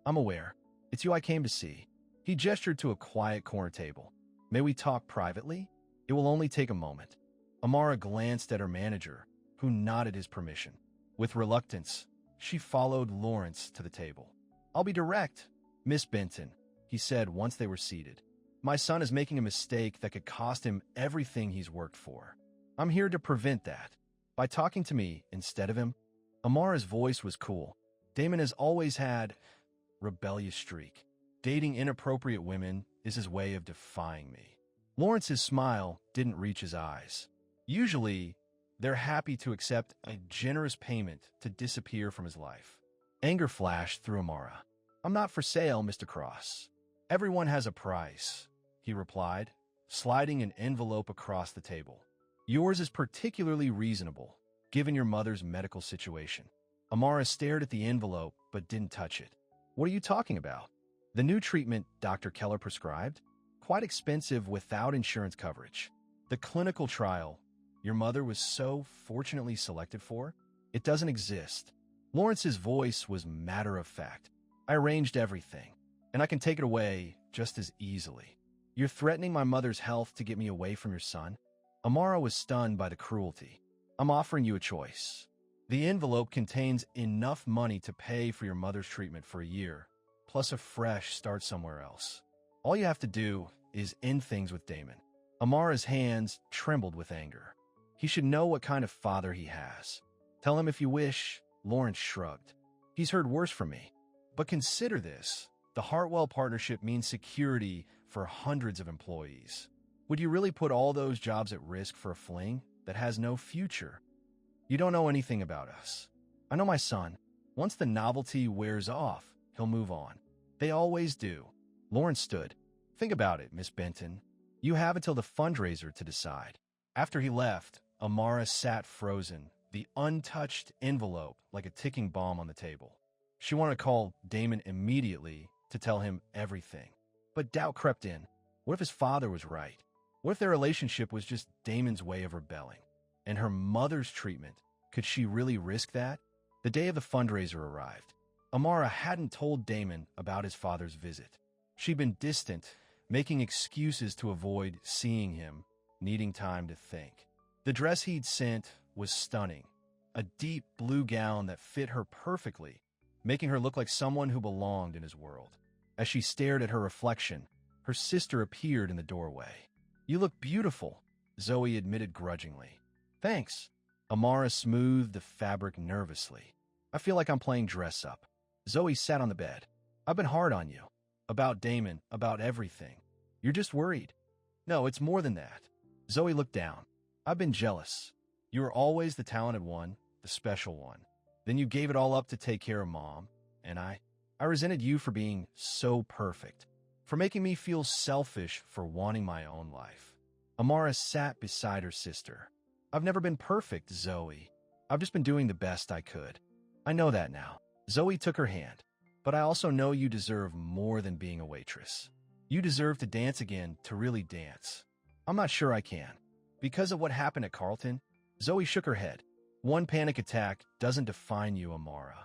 Speaker 1: I'm aware. It's you I came to see. He gestured to a quiet corner table. May we talk privately? It will only take a moment. Amara glanced at her manager, who nodded his permission. With reluctance, she followed Lawrence to the table. I'll be direct, Miss Benton, he said once they were seated. My son is making a mistake that could cost him everything he's worked for. I'm here to prevent that. By talking to me instead of him. Amara's voice was cool. Damon has always had rebellious streak. Dating inappropriate women is his way of defying me. Lawrence's smile didn't reach his eyes. Usually, they're happy to accept a generous payment to disappear from his life. Anger flashed through Amara. I'm not for sale, Mr. Cross. Everyone has a price, he replied, sliding an envelope across the table. Yours is particularly reasonable, given your mother's medical situation. Amara stared at the envelope but didn't touch it. What are you talking about? The new treatment Dr. Keller prescribed? Quite expensive without insurance coverage. The clinical trial your mother was so fortunately selected for? It doesn't exist. Lawrence's voice was matter-of-fact. I arranged everything, and I can take it away just as easily. You're threatening my mother's health to get me away from your son? Amara was stunned by the cruelty. I'm offering you a choice. The envelope contains enough money to pay for your mother's treatment for a year, plus a fresh start somewhere else. All you have to do is end things with Damon. Amara's hands trembled with anger. He should know what kind of father he has. Tell him if you wish, Lawrence shrugged. He's heard worse from me. But consider this. The Hartwell partnership means security for hundreds of employees. Would you really put all those jobs at risk for a fling that has no future? You don't know anything about us. I know my son. Once the novelty wears off, he'll move on. They always do. Lawrence stood. Think about it, Miss Benton. You have until the fundraiser to decide. After he left, Amara sat frozen, the untouched envelope like a ticking bomb on the table. She wanted to call Damon immediately to tell him everything. But doubt crept in. What if his father was right? What if their relationship was just Damon's way of rebelling? And her mother's treatment, could she really risk that? The day of the fundraiser arrived. Amara hadn't told Damon about his father's visit. She'd been distant, making excuses to avoid seeing him, needing time to think. The dress he'd sent was stunning, a deep blue gown that fit her perfectly, making her look like someone who belonged in his world. As she stared at her reflection, her sister appeared in the doorway. You look beautiful, Zoe admitted grudgingly. Thanks. Amara smoothed the fabric nervously. I feel like I'm playing dress-up. Zoe sat on the bed. I've been hard on you. About Damon, about everything. You're just worried. No, it's more than that. Zoe looked down. I've been jealous. You were always the talented one, the special one. Then you gave it all up to take care of Mom, and I resented you for being so perfect, for making me feel selfish for wanting my own life. Amara sat beside her sister. I've never been perfect, Zoe. I've just been doing the best I could. I know that now. Zoe took her hand. But I also know you deserve more than being a waitress. You deserve to dance again, to really dance. I'm not sure I can. Because of what happened at Carlton, Zoe shook her head. One panic attack doesn't define you, Amara.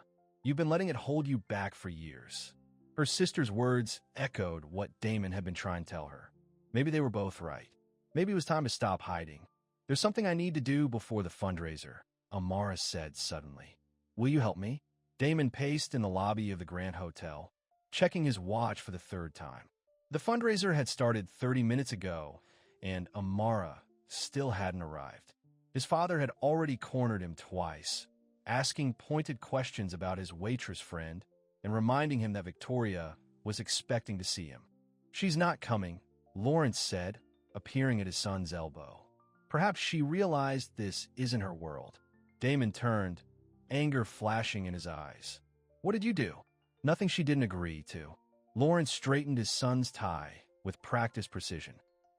Speaker 1: You've been letting it hold you back for years. Her sister's words echoed what Damon had been trying to tell her. Maybe they were both right. Maybe it was time to stop hiding. There's something I need to do before the fundraiser, Amara said suddenly. Will you help me? Damon paced in the lobby of the Grand Hotel, checking his watch for the third time. The fundraiser had started 30 minutes ago, and Amara still hadn't arrived. His father had already cornered him twice, asking pointed questions about his waitress friend and reminding him that Victoria was expecting to see him. She's not coming, Lawrence said, appearing at his son's elbow. Perhaps she realized this isn't her world. Damon turned, anger flashing in his eyes. What did you do? Nothing she didn't agree to. Lawrence straightened his son's tie with practiced precision.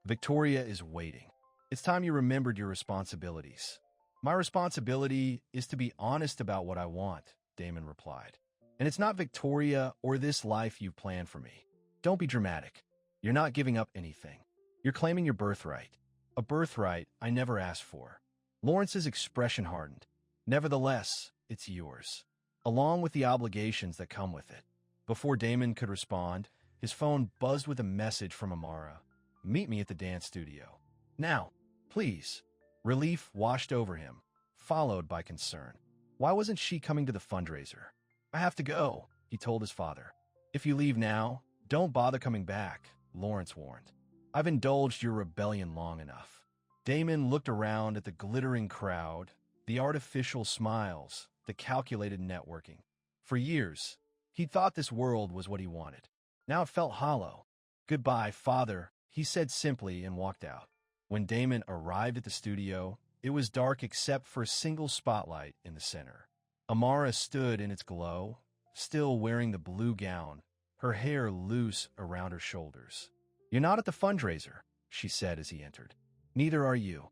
Speaker 1: Victoria is waiting. It's time you remembered your responsibilities. My responsibility is to be honest about what I want, Damon replied. And it's not Victoria or this life you've planned for me. Don't be dramatic. You're not giving up anything. You're claiming your birthright. A birthright I never asked for. Lawrence's expression hardened. Nevertheless, it's yours, along with the obligations that come with it. Before Damon could respond, his phone buzzed with a message from Amara. Meet me at the dance studio. Now, please. Relief washed over him, followed by concern. Why wasn't she coming to the fundraiser? I have to go, he told his father. If you leave now, don't bother coming back, Lawrence warned. I've indulged your rebellion long enough. Damon looked around at the glittering crowd, the artificial smiles, the calculated networking. For years, he thought this world was what he wanted. Now it felt hollow. Goodbye, father, he said simply and walked out. When Damon arrived at the studio, it was dark except for a single spotlight in the center. Amara stood in its glow, still wearing the blue gown, her hair loose around her shoulders. You're not at the fundraiser, she said as he entered. Neither are you.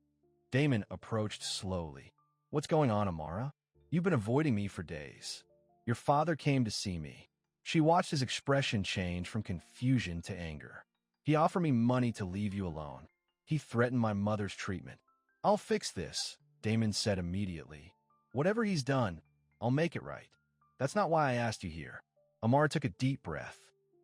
Speaker 1: Damon approached slowly. What's going on, Amara? You've been avoiding me for days. Your father came to see me. She watched his expression change from confusion to anger. He offered me money to leave you alone. He threatened my mother's treatment. I'll fix this, Damon said immediately. Whatever he's done, I'll make it right. That's not why I asked you here. Amara took a deep breath.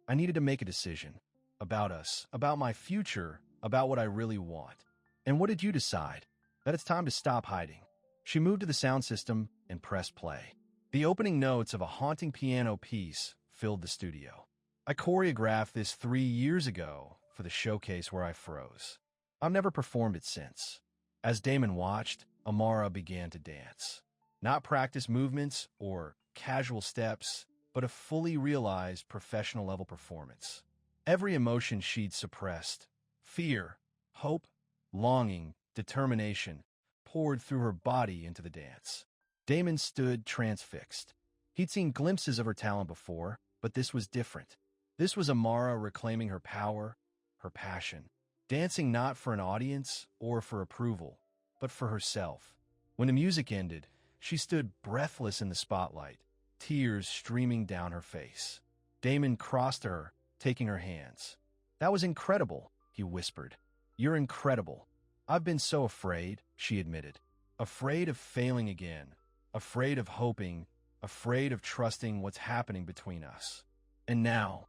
Speaker 1: I needed to make a decision. About us, about my future, about what I really want. And what did you decide? That it's time to stop hiding. She moved to the sound system and pressed play. The opening notes of a haunting piano piece filled the studio. I choreographed this 3 years ago for the showcase where I froze. I've never performed it since. As Damon watched, Amara began to dance. Not practice movements or casual steps, but a fully realized professional-level performance. Every emotion she'd suppressed, fear, hope, longing, determination, poured through her body into the dance. Damon stood transfixed. He'd seen glimpses of her talent before, but this was different. This was Amara reclaiming her power, her passion, dancing not for an audience or for approval, but for herself. When the music ended, she stood breathless in the spotlight, tears streaming down her face. Damon crossed to her, taking her hands. That was incredible, he whispered. You're incredible. I've been so afraid, she admitted. Afraid of failing again. Afraid of hoping. Afraid of trusting what's happening between us. And now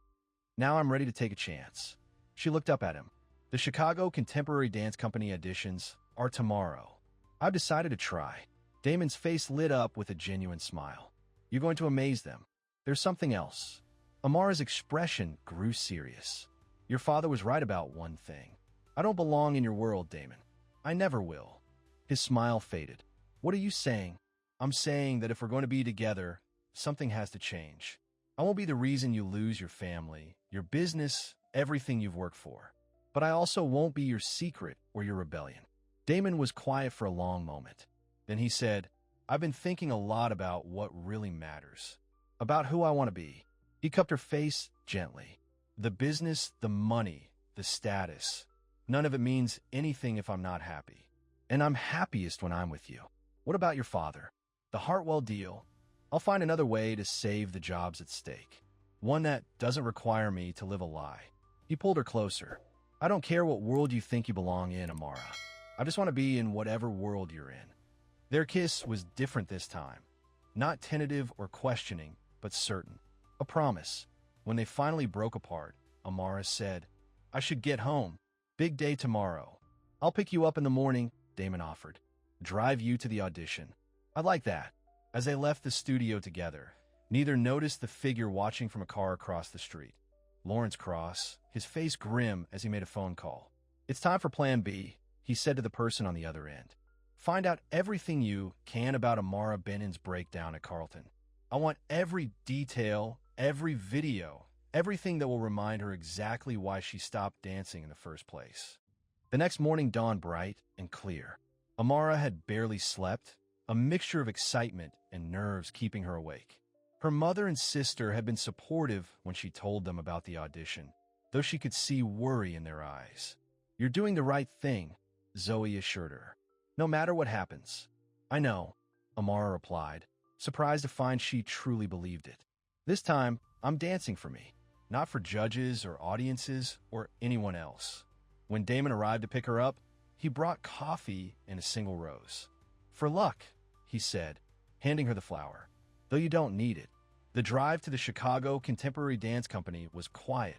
Speaker 1: I'm ready to take a chance. She looked up at him. The Chicago Contemporary Dance Company auditions are tomorrow. I've decided to try. Damon's face lit up with a genuine smile. You're going to amaze them. There's something else. Amara's expression grew serious. Your father was right about one thing. I don't belong in your world, Damon. I never will. His smile faded. What are you saying? I'm saying that if we're going to be together, something has to change. I won't be the reason you lose your family, your business, everything you've worked for. But I also won't be your secret or your rebellion. Damon was quiet for a long moment. Then he said, I've been thinking a lot about what really matters. About who I want to be. He cupped her face gently. The business, the money, the status. None of it means anything if I'm not happy. And I'm happiest when I'm with you. What about your father? The Hartwell deal. I'll find another way to save the jobs at stake. One that doesn't require me to live a lie. He pulled her closer. I don't care what world you think you belong in, Amara. I just want to be in whatever world you're in. Their kiss was different this time. Not tentative or questioning, but certain. A promise. When they finally broke apart, Amara said, I should get home. Big day tomorrow. I'll pick you up in the morning, Damon offered. Drive you to the audition. I like that. As they left the studio together, neither noticed the figure watching from a car across the street. Lawrence Cross, his face grim as he made a phone call. It's time for Plan B, he said to the person on the other end. Find out everything you can about Amara Benton's breakdown at Carlton. I want every detail, every video, everything that will remind her exactly why she stopped dancing in the first place. The next morning dawned bright and clear. Amara had barely slept, a mixture of excitement and nerves keeping her awake. Her mother and sister had been supportive when she told them about the audition, though she could see worry in their eyes. You're doing the right thing, Zoe assured her. No matter what happens. I know, Amara replied, surprised to find she truly believed it. This time, I'm dancing for me, not for judges or audiences or anyone else. When Damon arrived to pick her up, he brought coffee and a single rose. For luck, he said, handing her the flower, though you don't need it. The drive to the Chicago Contemporary Dance Company was quiet,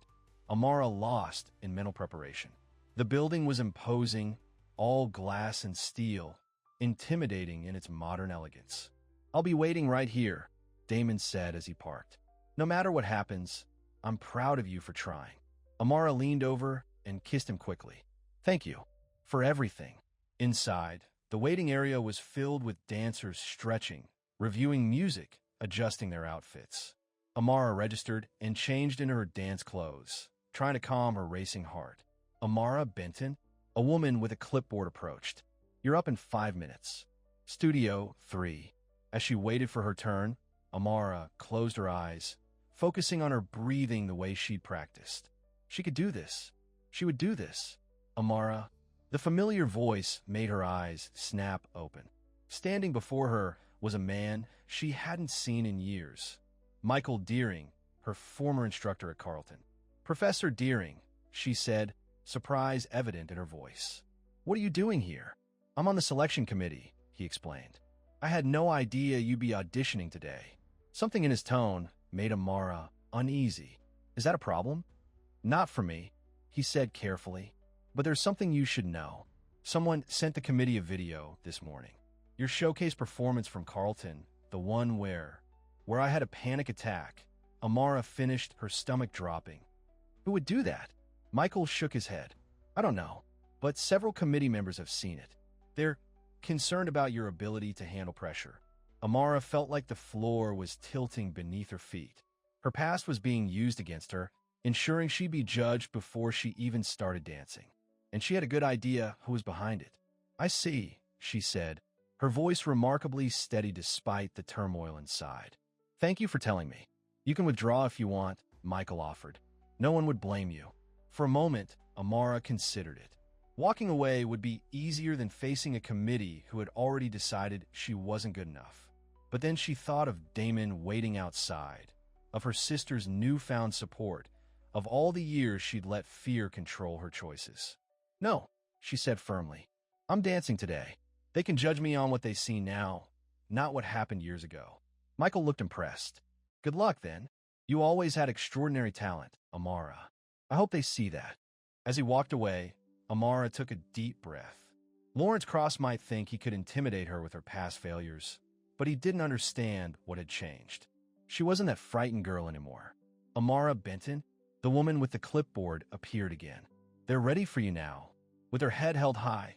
Speaker 1: Amara lost in mental preparation. The building was imposing, all glass and steel, intimidating in its modern elegance. I'll be waiting right here, Damon said as he parked. No matter what happens, I'm proud of you for trying. Amara leaned over and kissed him quickly. Thank you for everything. Inside, the waiting area was filled with dancers stretching, reviewing music, adjusting their outfits. Amara registered and changed into her dance clothes, trying to calm her racing heart. Amara Benton, a woman with a clipboard, approached. You're up in 5 minutes. Studio 3. As she waited for her turn, Amara closed her eyes, focusing on her breathing the way she'd practiced. She could do this. She would do this. Amara. The familiar voice made her eyes snap open. Standing before her was a man she hadn't seen in years. Michael Deering, her former instructor at Carleton. Professor Deering, she said, surprise evident in her voice. What are you doing here? I'm on the selection committee, he explained. I had no idea you'd be auditioning today. Something in his tone made Amara uneasy. Is that a problem? Not for me, he said carefully. But there's something you should know. Someone sent the committee a video this morning. Your showcase performance from Carleton, the one where I had a panic attack. Amara finished, her stomach dropping. Who would do that? Michael shook his head. I don't know, but several committee members have seen it. They're concerned about your ability to handle pressure. Amara felt like the floor was tilting beneath her feet. Her past was being used against her, ensuring she'd be judged before she even started dancing. And she had a good idea who was behind it. I see, she said, her voice remarkably steady despite the turmoil inside. Thank you for telling me. You can withdraw if you want, Michael offered. No one would blame you. For a moment, Amara considered it. Walking away would be easier than facing a committee who had already decided she wasn't good enough. But then she thought of Damon waiting outside, of her sister's newfound support, of all the years she'd let fear control her choices. No, she said firmly. I'm dancing today. They can judge me on what they see now, not what happened years ago. Michael looked impressed. Good luck, then. You always had extraordinary talent, Amara. I hope they see that. As he walked away, Amara took a deep breath. Lawrence Cross might think he could intimidate her with her past failures, but he didn't understand what had changed. She wasn't that frightened girl anymore. Amara Benton, the woman with the clipboard, appeared again. They're ready for you now. With her head held high,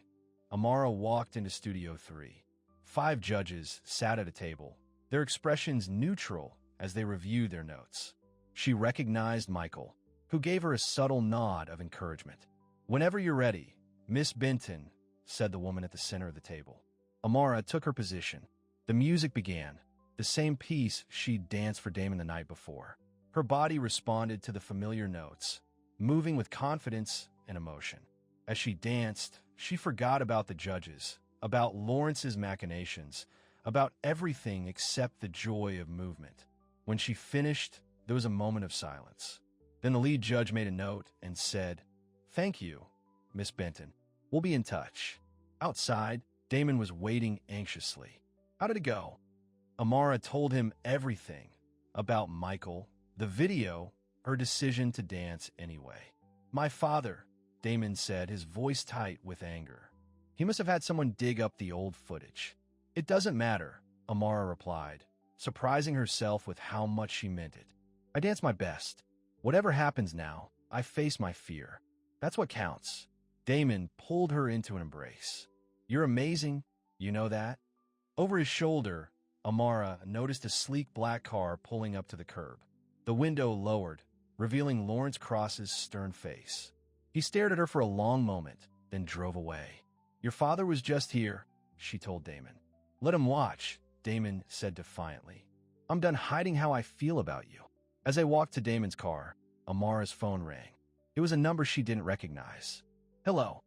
Speaker 1: Amara walked into Studio 3. 5 judges sat at a table, their expressions neutral as they reviewed their notes. She recognized Michael, who gave her a subtle nod of encouragement. Whenever you're ready, Miss Benton, said the woman at the center of the table. Amara took her position. The music began, the same piece she'd danced for Damon the night before. Her body responded to the familiar notes, moving with confidence and emotion. As she danced, she forgot about the judges, about Lawrence's machinations, about everything except the joy of movement. When she finished, there was a moment of silence. Then the lead judge made a note and said, "Thank you, Miss Benton. We'll be in touch." Outside, Damon was waiting anxiously. How did it go? Amara told him everything about Michael, the video, her decision to dance anyway. "My father," Damon said, his voice tight with anger. "He must have had someone dig up the old footage." "It doesn't matter," Amara replied, surprising herself with how much she meant it. "I dance my best. Whatever happens now, I face my fear. That's what counts." Damon pulled her into an embrace. "You're amazing, you know that?" Over his shoulder, Amara noticed a sleek black car pulling up to the curb. The window lowered, revealing Lawrence Cross's stern face. He stared at her for a long moment, then drove away. "Your father was just here," she told Damon. "Let him watch," Damon said defiantly. "I'm done hiding how I feel about you." As they walked to Damon's car, Amara's phone rang. It was a number she didn't recognize. "Hello,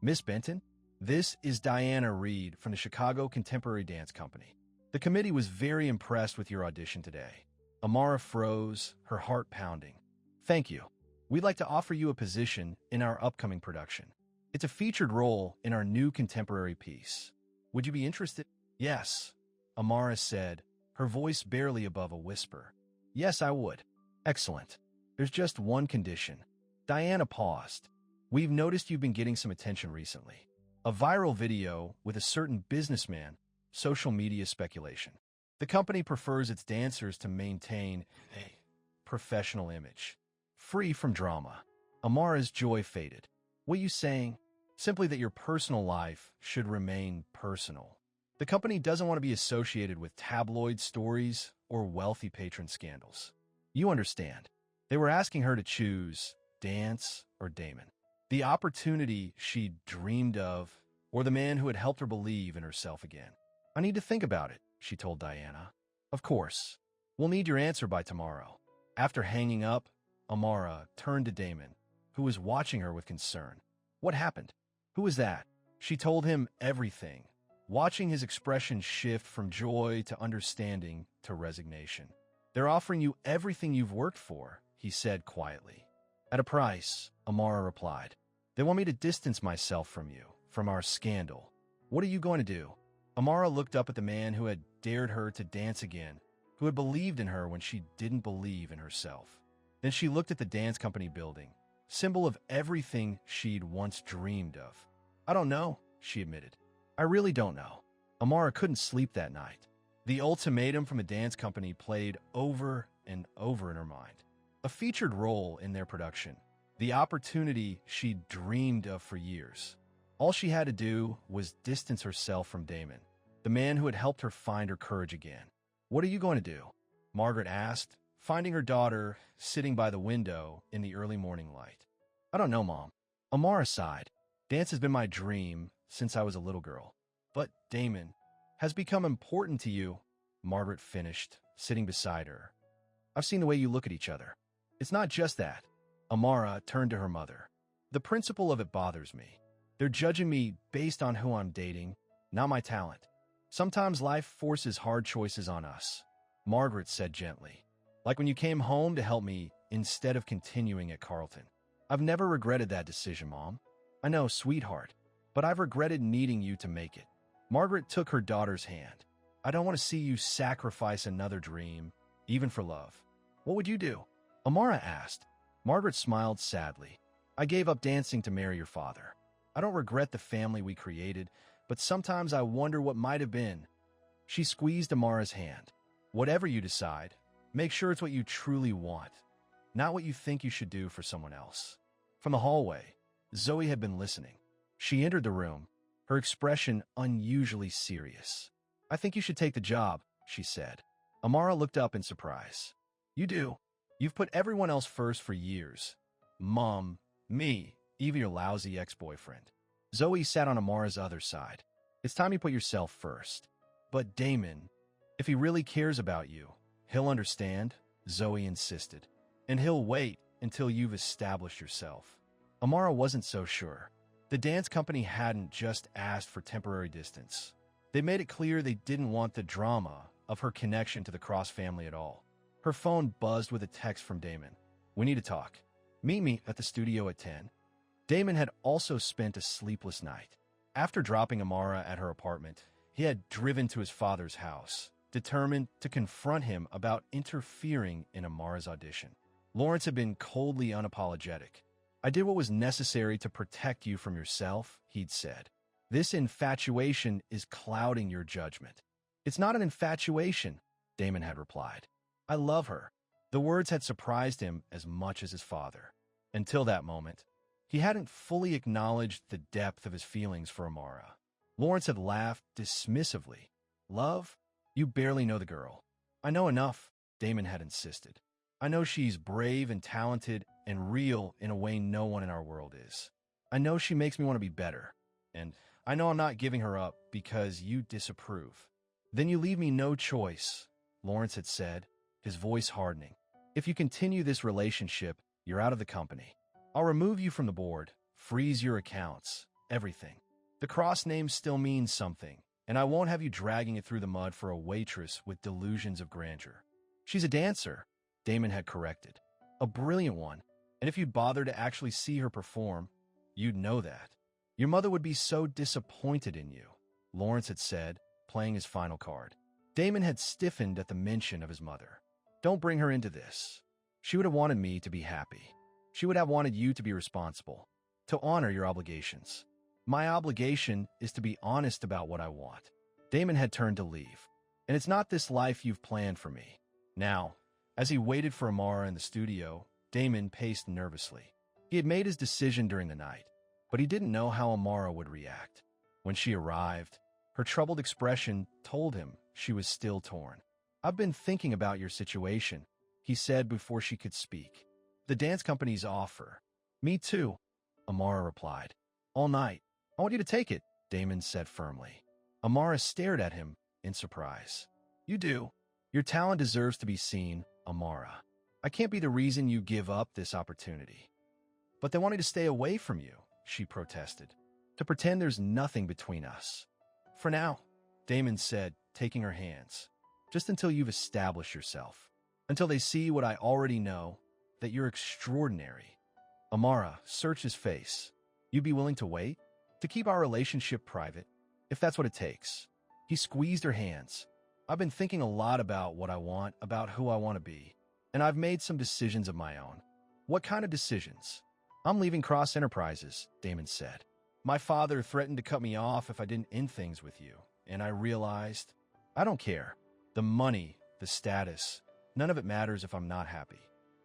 Speaker 1: Miss Benton? This is Diana Reed from the Chicago Contemporary Dance Company. The committee was very impressed with your audition today." Amara froze, her heart pounding. "Thank you. We'd like to offer you a position in our upcoming production. It's a featured role in our new contemporary piece. Would you be interested?" "Yes," Amara said, her voice barely above a whisper. "Yes, I would." "Excellent. There's just one condition." Diana paused. "We've noticed you've been getting some attention recently. A viral video with a certain businessman, social media speculation. The company prefers its dancers to maintain a professional image, free from drama." Amara's joy faded. "What are you saying?" "Simply that your personal life should remain personal. The company doesn't want to be associated with tabloid stories or wealthy patron scandals. You understand." They were asking her to choose dance or Damon. The opportunity she'd dreamed of, or the man who had helped her believe in herself again. "I need to think about it," she told Diana. "Of course. We'll need your answer by tomorrow." After hanging up, Amara turned to Damon, who was watching her with concern. "What happened? Who was that?" She told him everything, watching his expression shift from joy to understanding to resignation. "They're offering you everything you've worked for," he said quietly. "At a price," Amara replied. "They want me to distance myself from you, from our scandal. What are you going to do?" Amara looked up at the man who had dared her to dance again, who had believed in her when she didn't believe in herself. Then she looked at the dance company building, symbol of everything she'd once dreamed of. "I don't know," she admitted. "I really don't know." Amara couldn't sleep that night. The ultimatum from the dance company played over and over in her mind. A featured role in their production, the opportunity she'd dreamed of for years. All she had to do was distance herself from Damon, the man who had helped her find her courage again. "What are you going to do?" Margaret asked, finding her daughter sitting by the window in the early morning light. "I don't know, Mom." Amara sighed. "Dance has been my dream since I was a little girl." "But Damon has become important to you," Margaret finished, sitting beside her. "I've seen the way you look at each other." "It's not just that." Amara turned to her mother. "The principle of it bothers me. They're judging me based on who I'm dating, not my talent. Sometimes life forces hard choices on us," Margaret said gently. "Like when you came home to help me instead of continuing at Carleton. I've never regretted that decision, Mom." "I know, sweetheart, but I've regretted needing you to make it." Margaret took her daughter's hand. "I don't want to see you sacrifice another dream, even for love." "What would you do?" Amara asked. Margaret smiled sadly. "I gave up dancing to marry your father. I don't regret the family we created, but sometimes I wonder what might have been." She squeezed Amara's hand. "Whatever you decide, make sure it's what you truly want, not what you think you should do for someone else." From the hallway, Zoe had been listening. She entered the room, her expression unusually serious. "I think you should take the job," she said. Amara looked up in surprise. "You do? You've put everyone else first for years. Mom, me, even your lousy ex-boyfriend." Zoe sat on Amara's other side. "It's time you put yourself first." "But Damon, if he really cares about you, he'll understand," Zoe insisted. "And he'll wait until you've established yourself." Amara wasn't so sure. The dance company hadn't just asked for temporary distance. They made it clear they didn't want the drama of her connection to the Cross family at all. Her phone buzzed with a text from Damon. "We need to talk. Meet me at the studio at 10. Damon had also spent a sleepless night. After dropping Amara at her apartment, he had driven to his father's house, determined to confront him about interfering in Amara's audition. Lawrence had been coldly unapologetic. "I did what was necessary to protect you from yourself," he'd said. "This infatuation is clouding your judgment." "It's not an infatuation," Damon had replied. "I love her." The words had surprised him as much as his father. Until that moment, he hadn't fully acknowledged the depth of his feelings for Amara. Lawrence had laughed dismissively. "Love? You barely know the girl." "I know enough," Damon had insisted. "I know she's brave and talented and real in a way no one in our world is. I know she makes me want to be better. And I know I'm not giving her up because you disapprove." "Then you leave me no choice," Lawrence had said, his voice hardening. "If you continue this relationship, you're out of the company. I'll remove you from the board, freeze your accounts, everything. The Cross name still means something, and I won't have you dragging it through the mud for a waitress with delusions of grandeur." "She's a dancer," Damon had corrected. "A brilliant one, and if you'd bother to actually see her perform, you'd know that. Your mother would be so disappointed in you," Lawrence had said, playing his final card. Damon had stiffened at the mention of his mother. "Don't bring her into this. She would have wanted me to be happy. She would have wanted you to be responsible, to honor your obligations. My obligation is to be honest about what I want." Damon had turned to leave. "And it's not this life you've planned for me." Now, as he waited for Amara in the studio, Damon paced nervously. He had made his decision during the night, but he didn't know how Amara would react. When she arrived, her troubled expression told him she was still torn. "I've been thinking about your situation," he said before she could speak. "The dance company's offer." "Me too," Amara replied. "All night. I want you to take it," Damon said firmly. Amara stared at him in surprise. "You do. Your talent deserves to be seen, Amara. I can't be the reason you give up this opportunity." "But they want me to stay away from you," she protested, "to pretend there's nothing between us." "For now," Damon said, taking her hands. "Just until you've established yourself. Until they see what I already know, that you're extraordinary." Amara searched his face. "You'd be willing to wait? To keep our relationship private? If that's what it takes." He squeezed her hands. "I've been thinking a lot about what I want, about who I want to be, and I've made some decisions of my own." "What kind of decisions?" "I'm leaving Cross Enterprises," Damon said. "My father threatened to cut me off if I didn't end things with you, and I realized I don't care. The money, the status, none of it matters if I'm not happy."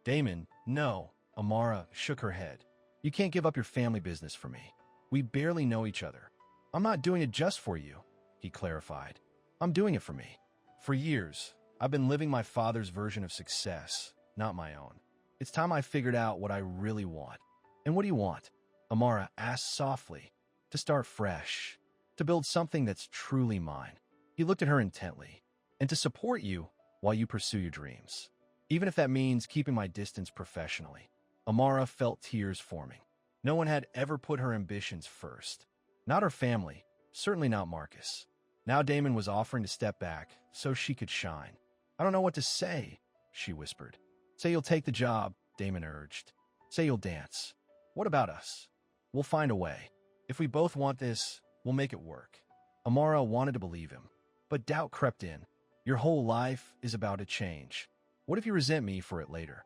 Speaker 1: "Damon, no." Amara shook her head. "You can't give up your family business for me. We barely know each other." "I'm not doing it just for you," he clarified. "I'm doing it for me. For years, I've been living my father's version of success, not my own. It's time I figured out what I really want." "And what do you want?" Amara asked softly. "To start fresh. To build something that's truly mine." He looked at her intently. "And to support you while you pursue your dreams. Even if that means keeping my distance professionally." Amara felt tears forming. No one had ever put her ambitions first. Not her family, certainly not Marcus. Now Damon was offering to step back so she could shine. "I don't know what to say," she whispered. "Say you'll take the job," Damon urged. "Say you'll dance. What about us? We'll find a way. If we both want this, we'll make it work." Amara wanted to believe him, but doubt crept in. "Your whole life is about to change. What if you resent me for it later?"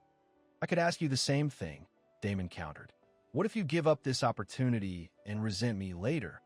Speaker 1: "I could ask you the same thing," Damon countered. "What if you give up this opportunity and resent me later?"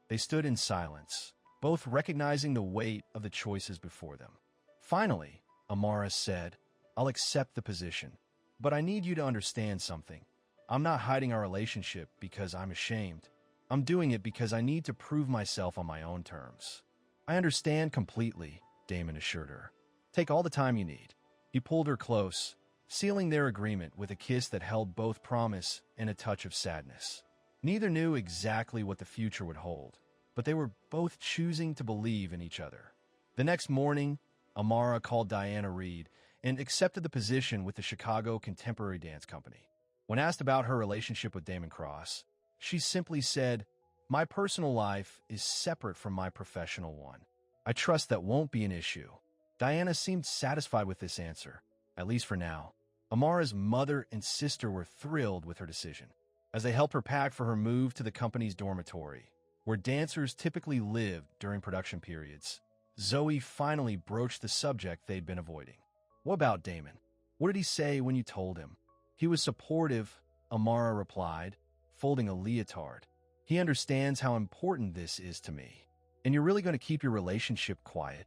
Speaker 1: They stood in silence, both recognizing the weight of the choices before them. Finally, Amara said, "I'll accept the position, but I need you to understand something. I'm not hiding our relationship because I'm ashamed. I'm doing it because I need to prove myself on my own terms." "I understand completely," Damon assured her. "Take all the time you need." He pulled her close, sealing their agreement with a kiss that held both promise and a touch of sadness. Neither knew exactly what the future would hold, but they were both choosing to believe in each other. The next morning, Amara called Diana Reed and accepted the position with the Chicago Contemporary Dance Company. When asked about her relationship with Damon Cross, she simply said, My personal life is separate from my professional one. I trust that won't be an issue. Diana seemed satisfied with this answer, at least for now. Amara's mother and sister were thrilled with her decision, as they helped her pack for her move to the company's dormitory, where dancers typically lived during production periods. Zoe finally broached the subject they'd been avoiding. "What about Damon? What did he say when you told him?" "He was supportive," Amara replied, folding a leotard. "He understands how important this is to me. And you're really going to keep your relationship quiet?"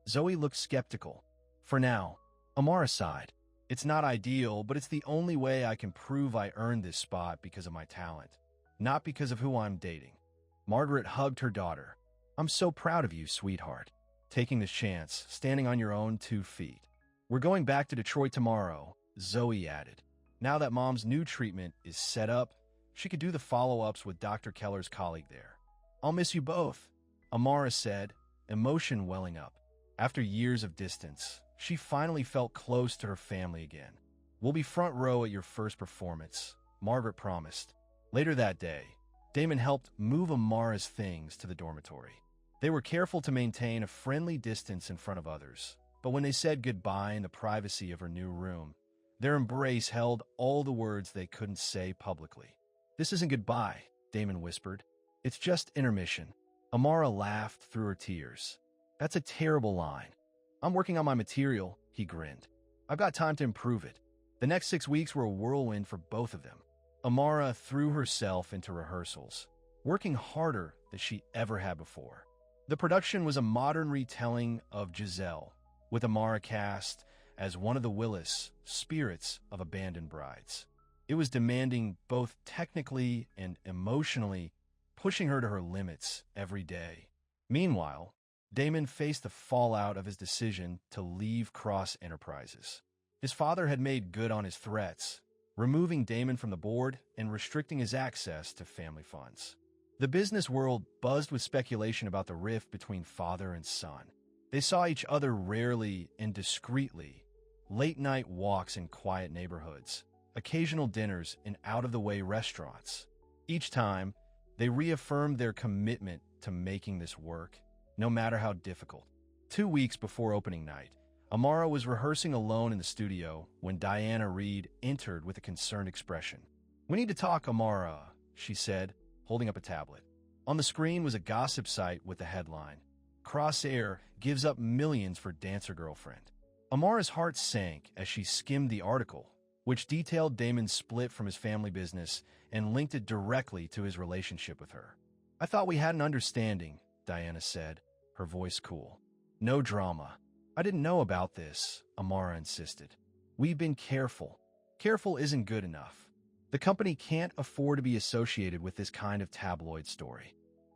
Speaker 1: Zoe looked skeptical. "For now," Amara sighed. "It's not ideal, but it's the only way I can prove I earned this spot because of my talent, not because of who I'm dating." Margaret hugged her daughter. "I'm so proud of you, sweetheart. Taking this chance, standing on your own 2 feet. We're going back to Detroit tomorrow," Zoe added. Now that Mom's new treatment is set up, she could do the follow-ups with Dr. Keller's colleague there. "I'll miss you both," Amara said, emotion welling up. After years of distance, she finally felt close to her family again. "We'll be front row at your first performance," Margaret promised. Later that day, Damon helped move Amara's things to the dormitory. They were careful to maintain a friendly distance in front of others, but when they said goodbye in the privacy of her new room, their embrace held all the words they couldn't say publicly. "This isn't goodbye," Damon whispered. "It's just intermission." Amara laughed through her tears. "That's a terrible line." "I'm working on my material," he grinned. "I've got time to improve it." The next 6 weeks were a whirlwind for both of them. Amara threw herself into rehearsals, working harder than she ever had before. The production was a modern retelling of Giselle, with Amara cast as one of the Willis spirits of abandoned brides. It was demanding both technically and emotionally, pushing her to her limits every day. Meanwhile, Damon faced the fallout of his decision to leave Cross Enterprises. His father had made good on his threats, removing Damon from the board and restricting his access to family funds. The business world buzzed with speculation about the rift between father and son. They saw each other rarely and discreetly, late-night walks in quiet neighborhoods, occasional dinners in out-of-the-way restaurants. Each time, they reaffirmed their commitment to making this work, no matter how difficult. 2 weeks before opening night, Amara was rehearsing alone in the studio when Diana Reed entered with a concerned expression. "We need to talk, Amara," she said, holding up a tablet. On the screen was a gossip site with the headline, "Crossair gives up millions for dancer girlfriend." Amara's heart sank as she skimmed the article, which detailed Damon's split from his family business and linked it directly to his relationship with her. "I thought we had an understanding," Diana said, her voice cool. "No drama." "I didn't know about this," Amara insisted. "We've been careful." "Careful isn't good enough. The company can't afford to be associated with this kind of tabloid story."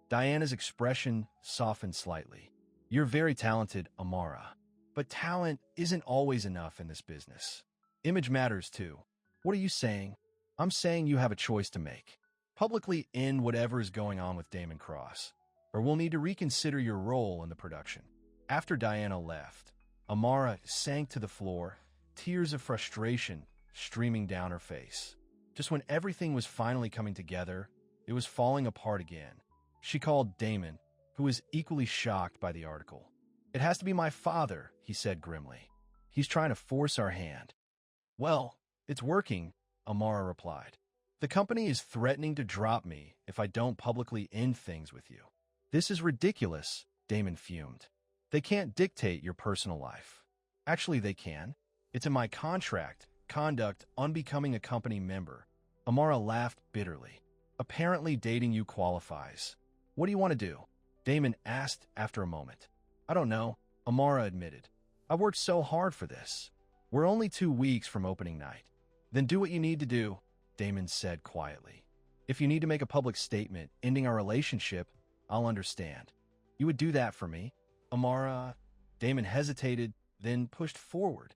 Speaker 1: Diana's expression softened slightly. "You're very talented, Amara. But talent isn't always enough in this business. Image matters too." "What are you saying?" "I'm saying you have a choice to make. Publicly end whatever is going on with Damon Cross, or we'll need to reconsider your role in the production." After Diana left, Amara sank to the floor, tears of frustration streaming down her face. Just when everything was finally coming together, it was falling apart again. She called Damon, who was equally shocked by the article. "It has to be my father," he said grimly. "He's trying to force our hand." "Well, it's working," Amara replied. "The company is threatening to drop me if I don't publicly end things with you." "This is ridiculous," Damon fumed. "They can't dictate your personal life." "Actually, they can. It's in my contract, conduct unbecoming a company member." Amara laughed bitterly. "Apparently dating you qualifies. What do you want to do?" Damon asked after a moment. "I don't know," Amara admitted. "I worked so hard for this. We're only 2 weeks from opening night." "Then do what you need to do," Damon said quietly. "If you need to make a public statement ending our relationship, I'll understand." "You would do that for me?" Amara. Damon hesitated, then pushed forward.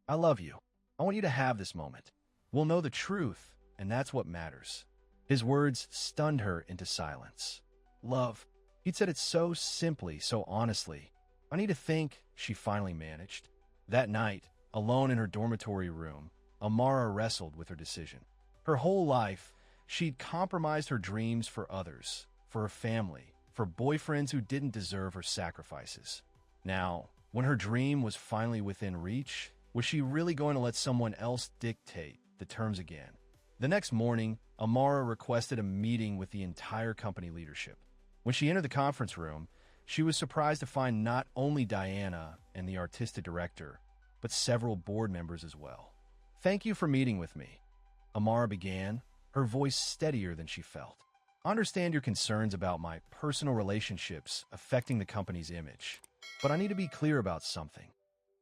Speaker 1: "I love you. I want you to have this moment. We'll know the truth, and that's what matters." His words stunned her into silence. "Love." He'd said it so simply, so honestly. "I need to think," she finally managed. That night, alone in her dormitory room, Amara wrestled with her decision. Her whole life, she'd compromised her dreams for others, for her family, for boyfriends who didn't deserve her sacrifices. Now, when her dream was finally within reach, was she really going to let someone else dictate the terms again? The next morning, Amara requested a meeting with the entire company leadership. When she entered the conference room, she was surprised to find not only Diana and the artistic director, but several board members as well. "Thank you for meeting with me," Amara began, her voice steadier than she felt. "I understand your concerns about my personal relationships affecting the company's image, but I need to be clear about something."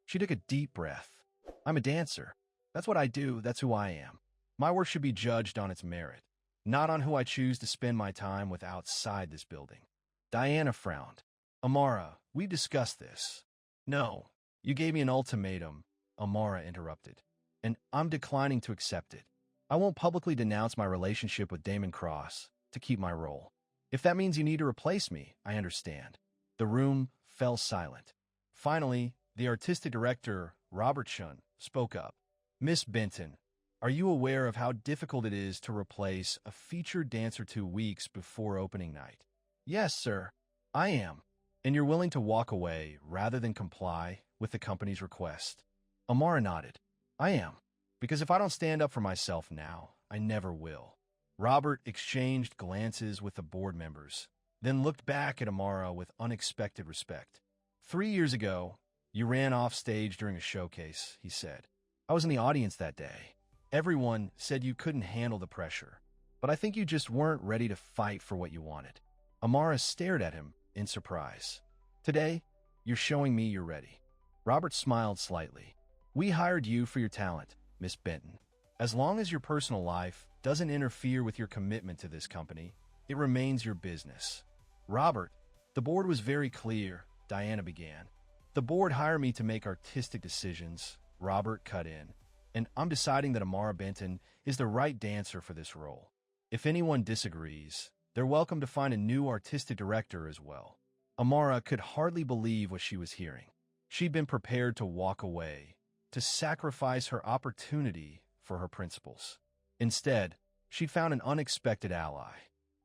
Speaker 1: She took a deep breath. "I'm a dancer. That's what I do. That's who I am. My work should be judged on its merit, not on who I choose to spend my time with outside this building." Diana frowned. "Amara, we discussed this." "No, you gave me an ultimatum," Amara interrupted, "and I'm declining to accept it. I won't publicly denounce my relationship with Damon Cross to keep my role. If that means you need to replace me, I understand." The room fell silent. Finally, the artistic director, Robert Chun, spoke up. "Miss Benton, are you aware of how difficult it is to replace a featured dancer 2 weeks before opening night?" "Yes, sir, I am." "And you're willing to walk away rather than comply with the company's request?" Amara nodded. "I am. Because if I don't stand up for myself now, I never will." Robert exchanged glances with the board members, then looked back at Amara with unexpected respect. "3 years ago, you ran off stage during a showcase," he said. "I was in the audience that day. Everyone said you couldn't handle the pressure, but I think you just weren't ready to fight for what you wanted." Amara stared at him in surprise. "Today, you're showing me you're ready." Robert smiled slightly. "We hired you for your talent, Miss Benton. As long as your personal life doesn't interfere with your commitment to this company, it remains your business." "Robert, the board was very clear," Diana began. "The board hired me to make artistic decisions," Robert cut in, "and I'm deciding that Amara Benton is the right dancer for this role. If anyone disagrees, they're welcome to find a new artistic director as well." Amara could hardly believe what she was hearing. She'd been prepared to walk away, to sacrifice her opportunity for her principles. Instead, she'd found an unexpected ally.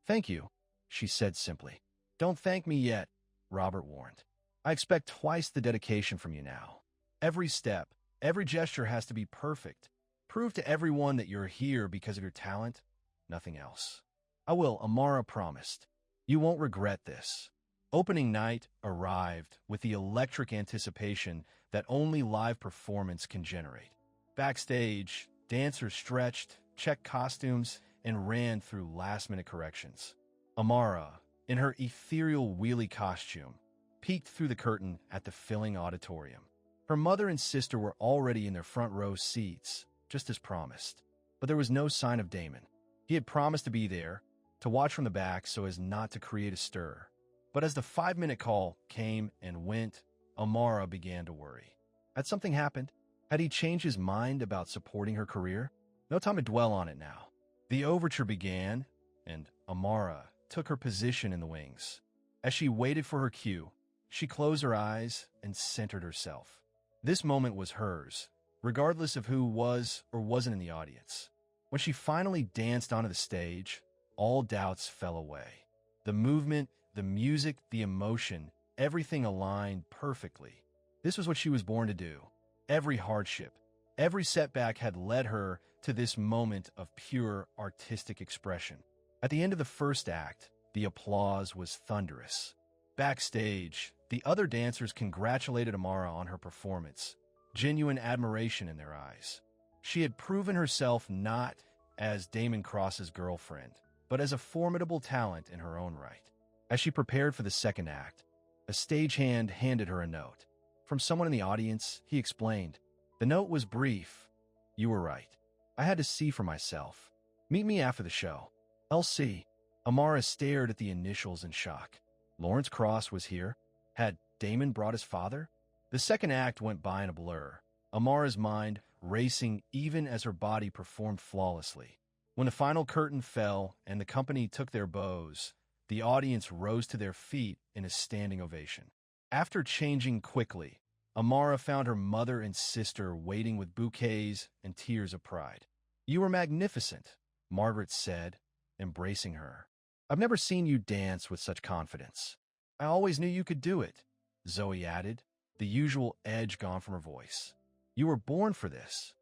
Speaker 1: "Thank you," she said simply. "Don't thank me yet," Robert warned. "I expect twice the dedication from you now. Every step, every gesture has to be perfect. Prove to everyone that you're here because of your talent, nothing else." "I will," Amara promised. "You won't regret this." Opening night arrived with the electric anticipation that only live performance can generate. Backstage, dancers stretched, checked costumes, and ran through last-minute corrections. Amara, in her ethereal wheelie costume, peeked through the curtain at the filling auditorium. Her mother and sister were already in their front row seats, just as promised. But there was no sign of Damon. He had promised to be there, to watch from the back so as not to create a stir. But as the 5-minute call came and went, Amara began to worry. Had something happened? Had he changed his mind about supporting her career? No time to dwell on it now. The overture began, and Amara took her position in the wings. As she waited for her cue, she closed her eyes and centered herself. This moment was hers, regardless of who was or wasn't in the audience. When she finally danced onto the stage, all doubts fell away. The movement, the music, the emotion, everything aligned perfectly. This was what she was born to do. Every hardship, every setback had led her to this moment of pure artistic expression. At the end of the first act, the applause was thunderous. Backstage, the other dancers congratulated Amara on her performance, genuine admiration in their eyes. She had proven herself not as Damon Cross's girlfriend, but as a formidable talent in her own right. As she prepared for the second act, a stagehand handed her a note. From someone in the audience, he explained. The note was brief. "You were right. I had to see for myself. Meet me after the show." LC. Amara stared at the initials in shock. Lawrence Cross was here? Had Damon brought his father? The second act went by in a blur, Amara's mind racing even as her body performed flawlessly. When the final curtain fell and the company took their bows, the audience rose to their feet in a standing ovation. After changing quickly, Amara found her mother and sister waiting with bouquets and tears of pride. "You were magnificent," Margaret said, embracing her. I've never seen you dance with such confidence. I always knew you could do it, Zoe added, the usual edge gone from her voice. You were born for this.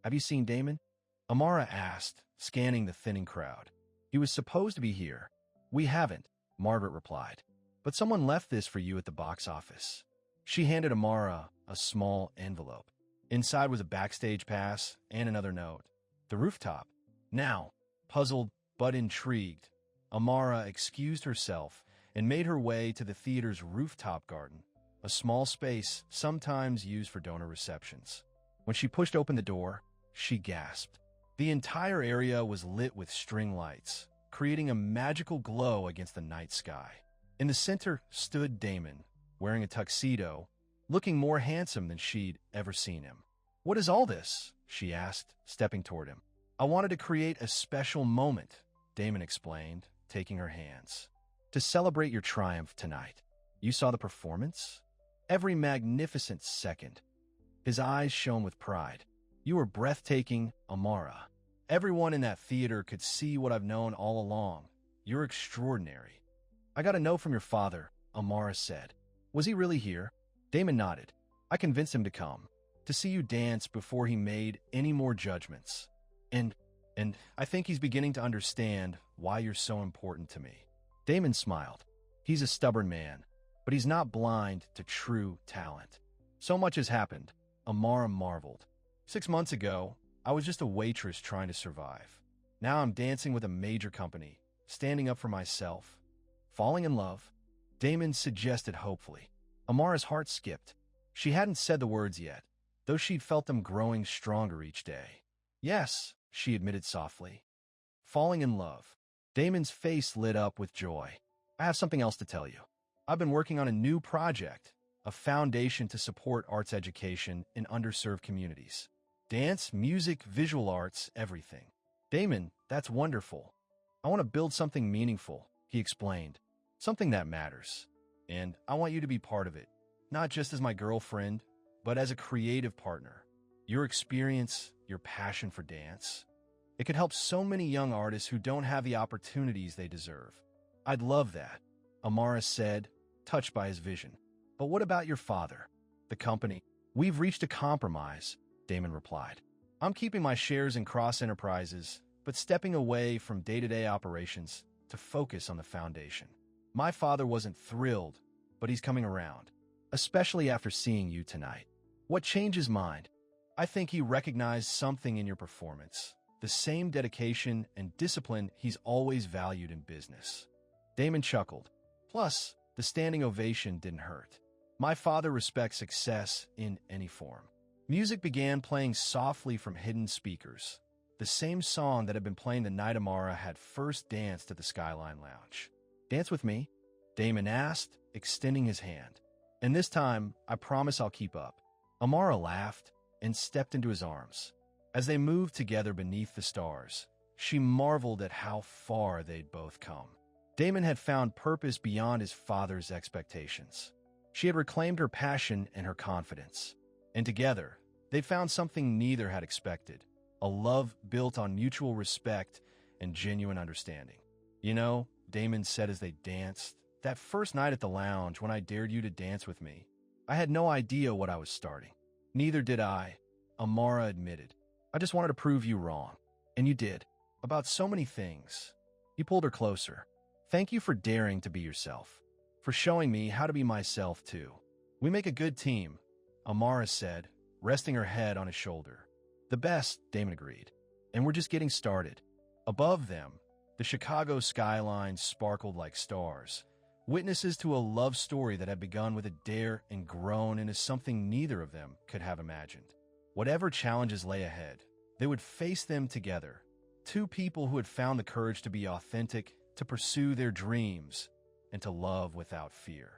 Speaker 1: Have you seen Damon? Amara asked, scanning the thinning crowd. He was supposed to be here. We haven't, Margaret replied. But someone left this for you at the box office. She handed Amara a small envelope. Inside was a backstage pass and another note. The rooftop. Now, puzzled but intrigued, Amara excused herself and made her way to the theater's rooftop garden, a small space sometimes used for donor receptions. When she pushed open the door, she gasped. The entire area was lit with string lights, creating a magical glow against the night sky. In the center stood Damon, wearing a tuxedo, looking more handsome than she'd ever seen him. What is all this? She asked, stepping toward him. I wanted to create a special moment, Damon explained, taking her hands. To celebrate your triumph tonight. You saw the performance? Every magnificent second. His eyes shone with pride. You were breathtaking, Amara. Everyone in that theater could see what I've known all along. You're extraordinary. I got a note from your father, Amara said. Was he really here? Damon nodded. I convinced him to come, to see you dance before he made any more judgments. And I think he's beginning to understand why you're so important to me. Damon smiled. He's a stubborn man, but he's not blind to true talent. So much has happened, Amara marveled. 6 months ago, I was just a waitress trying to survive. Now I'm dancing with a major company, standing up for myself. Falling in love? Damon suggested hopefully. Amara's heart skipped. She hadn't said the words yet, though she'd felt them growing stronger each day. Yes, she admitted softly. Falling in love. Damon's face lit up with joy. I have something else to tell you. I've been working on a new project, a foundation to support arts education in underserved communities. Dance, music, visual arts, everything. Damon, that's wonderful. I want to build something meaningful, he explained. Something that matters. And I want you to be part of it, not just as my girlfriend, but as a creative partner. Your experience, your passion for dance, it could help so many young artists who don't have the opportunities they deserve. I'd love that, Amara said, touched by his vision. But what about your father? The company? We've reached a compromise, Damon replied. I'm keeping my shares in Cross Enterprises, but stepping away from day-to-day operations to focus on the foundation. My father wasn't thrilled, but he's coming around, especially after seeing you tonight. What changed his mind? I think he recognized something in your performance, the same dedication and discipline he's always valued in business. Damon chuckled. Plus, the standing ovation didn't hurt. My father respects success in any form. Music began playing softly from hidden speakers, the same song that had been playing the night Amara had first danced at the Skyline Lounge. Dance with me? Damon asked, extending his hand. And this time, I promise I'll keep up. Amara laughed and stepped into his arms. As they moved together beneath the stars, she marveled at how far they'd both come. Damon had found purpose beyond his father's expectations. She had reclaimed her passion and her confidence. And together, they'd found something neither had expected, a love built on mutual respect and genuine understanding. You know, Damon said as they danced, that first night at the lounge when I dared you to dance with me, I had no idea what I was starting. Neither did I, Amara admitted. I just wanted to prove you wrong. And you did. About so many things. He pulled her closer. Thank you for daring to be yourself. For showing me how to be myself, too. We make a good team, Amara said, resting her head on his shoulder. The best, Damon agreed. And we're just getting started. Above them, the Chicago skyline sparkled like stars, witnesses to a love story that had begun with a dare and grown into something neither of them could have imagined. Whatever challenges lay ahead, they would face them together. Two people who had found the courage to be authentic, to pursue their dreams, and to love without fear.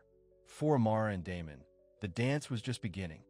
Speaker 1: For Amara and Damon, the dance was just beginning.